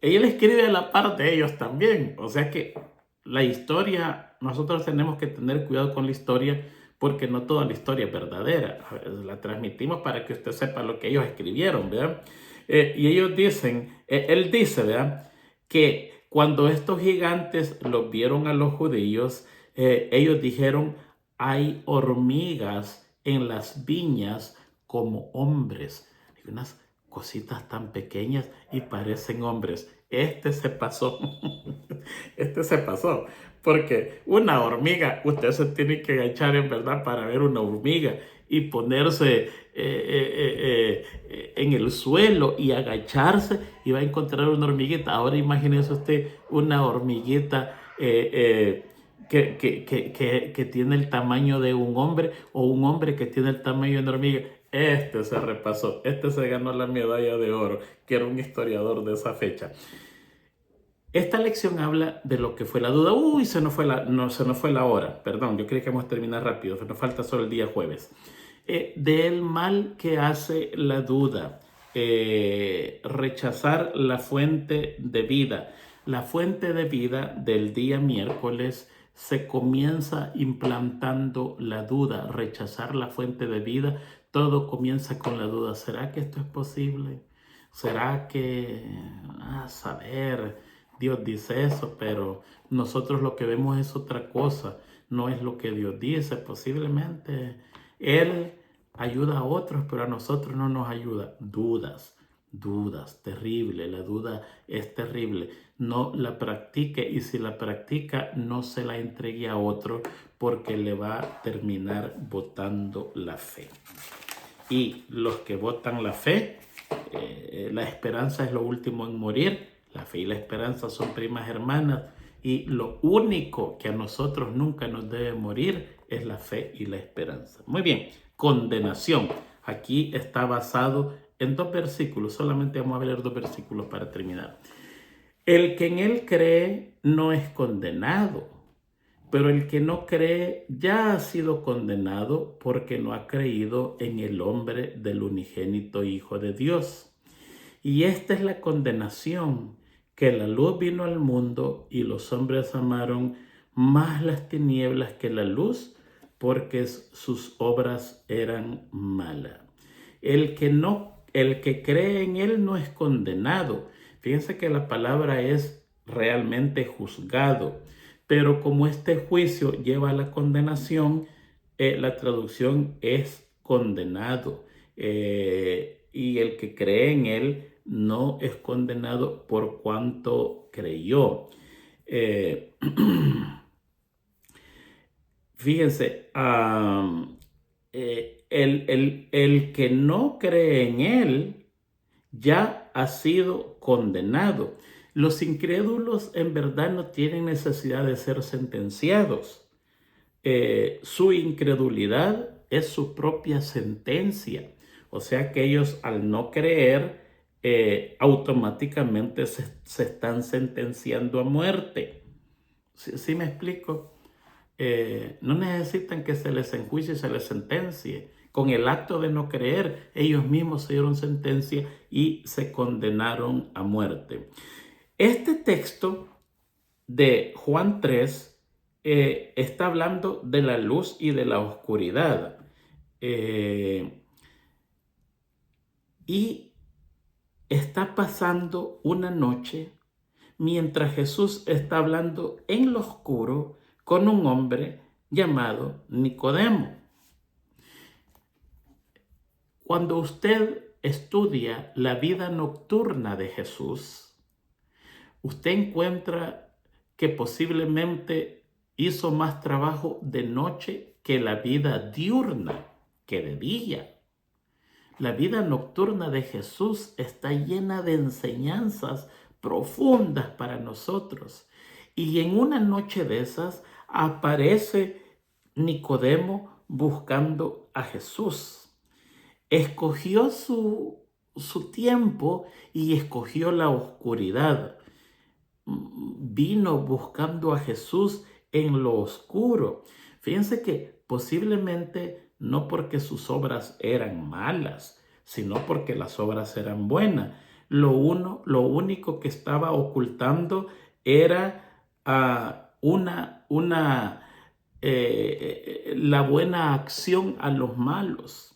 a la par de ellos también. O sea que la historia, nosotros tenemos que tener cuidado con la historia, porque no toda la historia es verdadera. La transmitimos para que usted sepa lo que ellos escribieron, ¿verdad? Y ellos dicen, él dice, ¿verdad?, que cuando estos gigantes los vieron a los judíos, ellos dijeron, hay hormigas en las viñas como hombres. Hay unas cositas tan pequeñas y parecen hombres. Se pasó. Se pasó. Porque una hormiga, usted se tiene que agachar en verdad para ver una hormiga y ponerse en el suelo y agacharse y va a encontrar una hormiguita. Ahora imagínese usted una hormiguita que tiene el tamaño de un hombre, o un hombre que tiene el tamaño de una hormiga. Se repasó, se ganó la medalla de oro, que era un historiador de esa fecha. Esta lección habla de lo que fue la duda. Se nos fue la hora. Perdón, yo creí que íbamos a terminar rápido. Nos falta solo el día jueves. Del mal que hace la duda. Rechazar la fuente de vida. La fuente de vida del día miércoles se comienza implantando la duda. Rechazar la fuente de vida. Todo comienza con la duda. ¿Será que esto es posible? ¿Será que... saber... Dios dice eso, pero nosotros lo que vemos es otra cosa, no es lo que Dios dice. Posiblemente Él ayuda a otros, pero a nosotros no nos ayuda. Dudas, terrible, la duda es terrible. No la practique, y si la practica, no se la entregue a otro, porque le va a terminar botando la fe. Y los que botan la fe, la esperanza es lo último en morir. La fe y la esperanza son primas hermanas, y lo único que a nosotros nunca nos debe morir es la fe y la esperanza. Muy bien, condenación. Aquí está basado en 2 versículos, solamente vamos a leer 2 versículos para terminar. El que en él cree no es condenado, pero el que no cree ya ha sido condenado porque no ha creído en el nombre del unigénito Hijo de Dios. Y esta es la condenación, que la luz vino al mundo y los hombres amaron más las tinieblas que la luz, porque sus obras eran malas. El que cree en él no es condenado. Fíjense que la palabra es realmente juzgado, pero como este juicio lleva a la condenación, la traducción es condenado. Y el que cree en él no es condenado por cuanto creyó. Fíjense, el que no cree en él ya ha sido condenado. Los incrédulos en verdad no tienen necesidad de ser sentenciados. Su incredulidad es su propia sentencia. O sea que ellos, al no creer, automáticamente se están sentenciando a muerte. ¿Sí me explico? No necesitan que se les enjuicie y se les sentencie. Con el acto de no creer, ellos mismos se dieron sentencia y se condenaron a muerte. Este texto de Juan 3 está hablando de la luz y de la oscuridad. Y está pasando una noche mientras Jesús está hablando en lo oscuro con un hombre llamado Nicodemo. Cuando usted estudia la vida nocturna de Jesús, usted encuentra que posiblemente hizo más trabajo de noche que la vida diurna, que de día. La vida nocturna de Jesús está llena de enseñanzas profundas para nosotros. Y en una noche de esas aparece Nicodemo buscando a Jesús. Escogió su tiempo y escogió la oscuridad. Vino buscando a Jesús en lo oscuro. Fíjense que posiblemente no porque sus obras eran malas, sino porque las obras eran buenas. Lo único que estaba ocultando era la buena acción a los malos.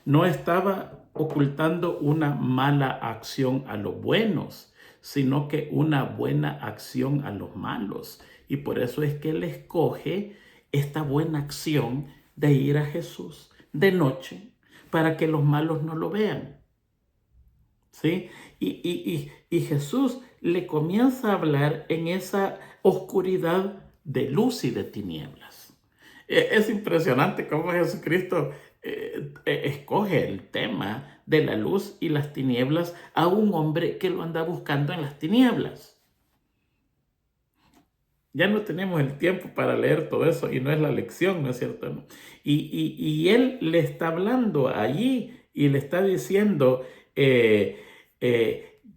No estaba ocultando una mala acción a los buenos, sino que una buena acción a los malos. Y por eso es que él escoge esta buena acción de ir a Jesús de noche para que los malos no lo vean. ¿Sí? Y Jesús le comienza a hablar en esa oscuridad de luz y de tinieblas. Es impresionante cómo Jesucristo escoge el tema de la luz y las tinieblas a un hombre que lo anda buscando en las tinieblas. Ya no tenemos el tiempo para leer todo eso y no es la lección, ¿no es cierto? Y él le está hablando allí y le está diciendo que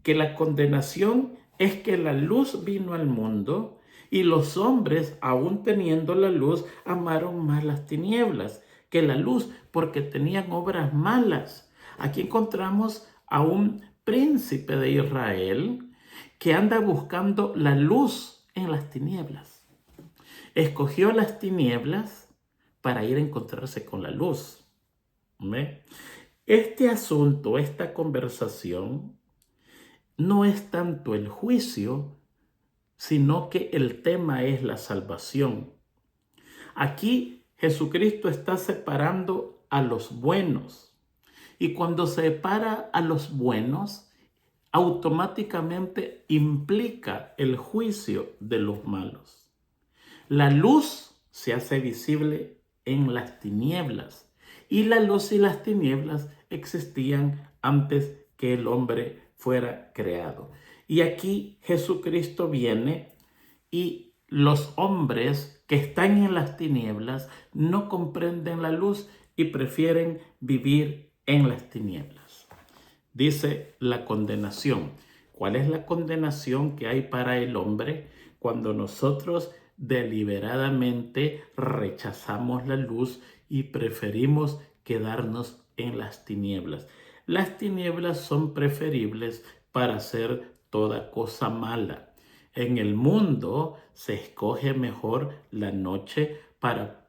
la condenación es que la luz vino al mundo y los hombres, aún teniendo la luz, amaron más las tinieblas que la luz porque tenían obras malas. Aquí encontramos a un príncipe de Israel que anda buscando la luz en las tinieblas. Escogió las tinieblas para ir a encontrarse con la luz. ¿Ve? Este asunto, esta conversación, no es tanto el juicio, sino que el tema es la salvación. Aquí Jesucristo está separando a los buenos. Y cuando separa a los buenos, automáticamente implica el juicio de los malos. La luz se hace visible en las tinieblas y la luz y las tinieblas existían antes que el hombre fuera creado. Y aquí Jesucristo viene y los hombres que están en las tinieblas no comprenden la luz y prefieren vivir en las tinieblas. Dice la condenación. ¿Cuál es la condenación que hay para el hombre cuando nosotros deliberadamente rechazamos la luz y preferimos quedarnos en las tinieblas. Las tinieblas son preferibles para hacer toda cosa mala. En el mundo se escoge mejor la noche para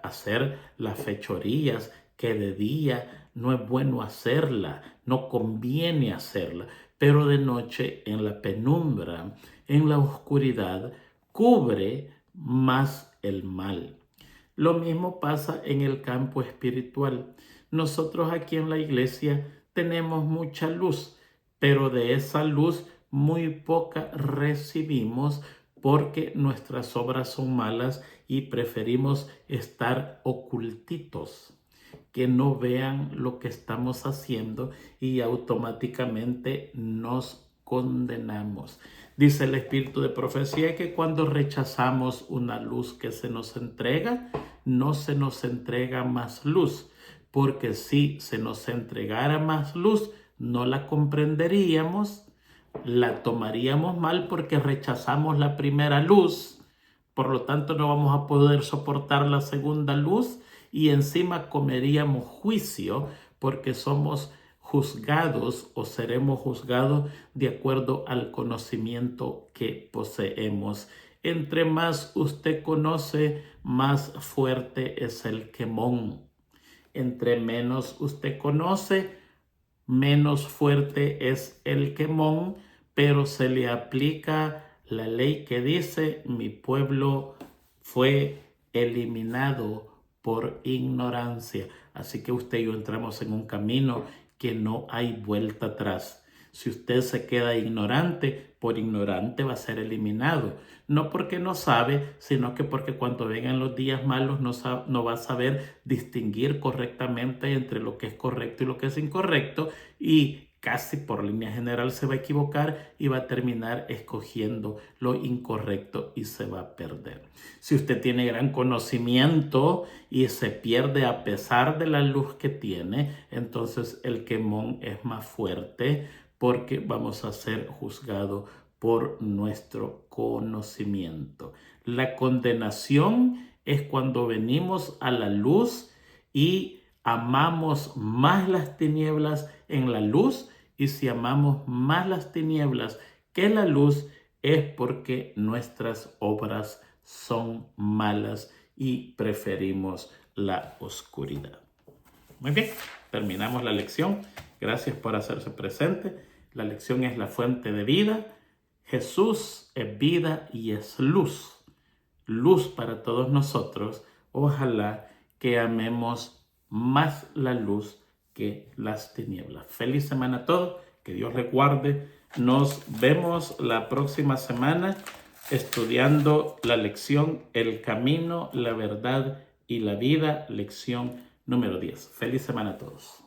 hacer las fechorías que de día no es bueno hacerla, no conviene hacerla, pero de noche en la penumbra, en la oscuridad, cubre más el mal. Lo mismo pasa en el campo espiritual. Nosotros aquí en la iglesia tenemos mucha luz, pero de esa luz muy poca recibimos porque nuestras obras son malas y preferimos estar ocultitos, que no vean lo que estamos haciendo y automáticamente nos condenamos. Dice el espíritu de profecía que cuando rechazamos una luz que se nos entrega, no se nos entrega más luz, porque si se nos entregara más luz, no la comprenderíamos, la tomaríamos mal porque rechazamos la primera luz, por lo tanto no vamos a poder soportar la segunda luz y encima comeríamos juicio porque somos juzgados o seremos juzgados de acuerdo al conocimiento que poseemos. Entre más usted conoce, más fuerte es el quemón. Entre menos usted conoce, menos fuerte es el quemón, pero se le aplica la ley que dice: mi pueblo fue eliminado por ignorancia. Así que usted y yo entramos en un camino que no hay vuelta atrás. Si usted se queda ignorante, por ignorante va a ser eliminado. No porque no sabe, sino que porque cuando vengan los días malos no va a saber distinguir correctamente entre lo que es correcto y lo que es incorrecto, y casi por línea general se va a equivocar y va a terminar escogiendo lo incorrecto y se va a perder. Si usted tiene gran conocimiento y se pierde a pesar de la luz que tiene, entonces el quemón es más fuerte porque vamos a ser juzgados por nuestro conocimiento. La condenación es cuando venimos a la luz y amamos más las tinieblas en la luz, y si amamos más las tinieblas que la luz es porque nuestras obras son malas y preferimos la oscuridad. Muy bien, terminamos la lección. Gracias por hacerse presente. La lección es la fuente de vida. Jesús es vida y es luz. Luz para todos nosotros. Ojalá que amemos más la luz que las tinieblas. Feliz semana a todos. Que Dios les guarde. Nos vemos la próxima semana estudiando la lección El camino, la verdad y la vida, lección número 10. Feliz semana a todos.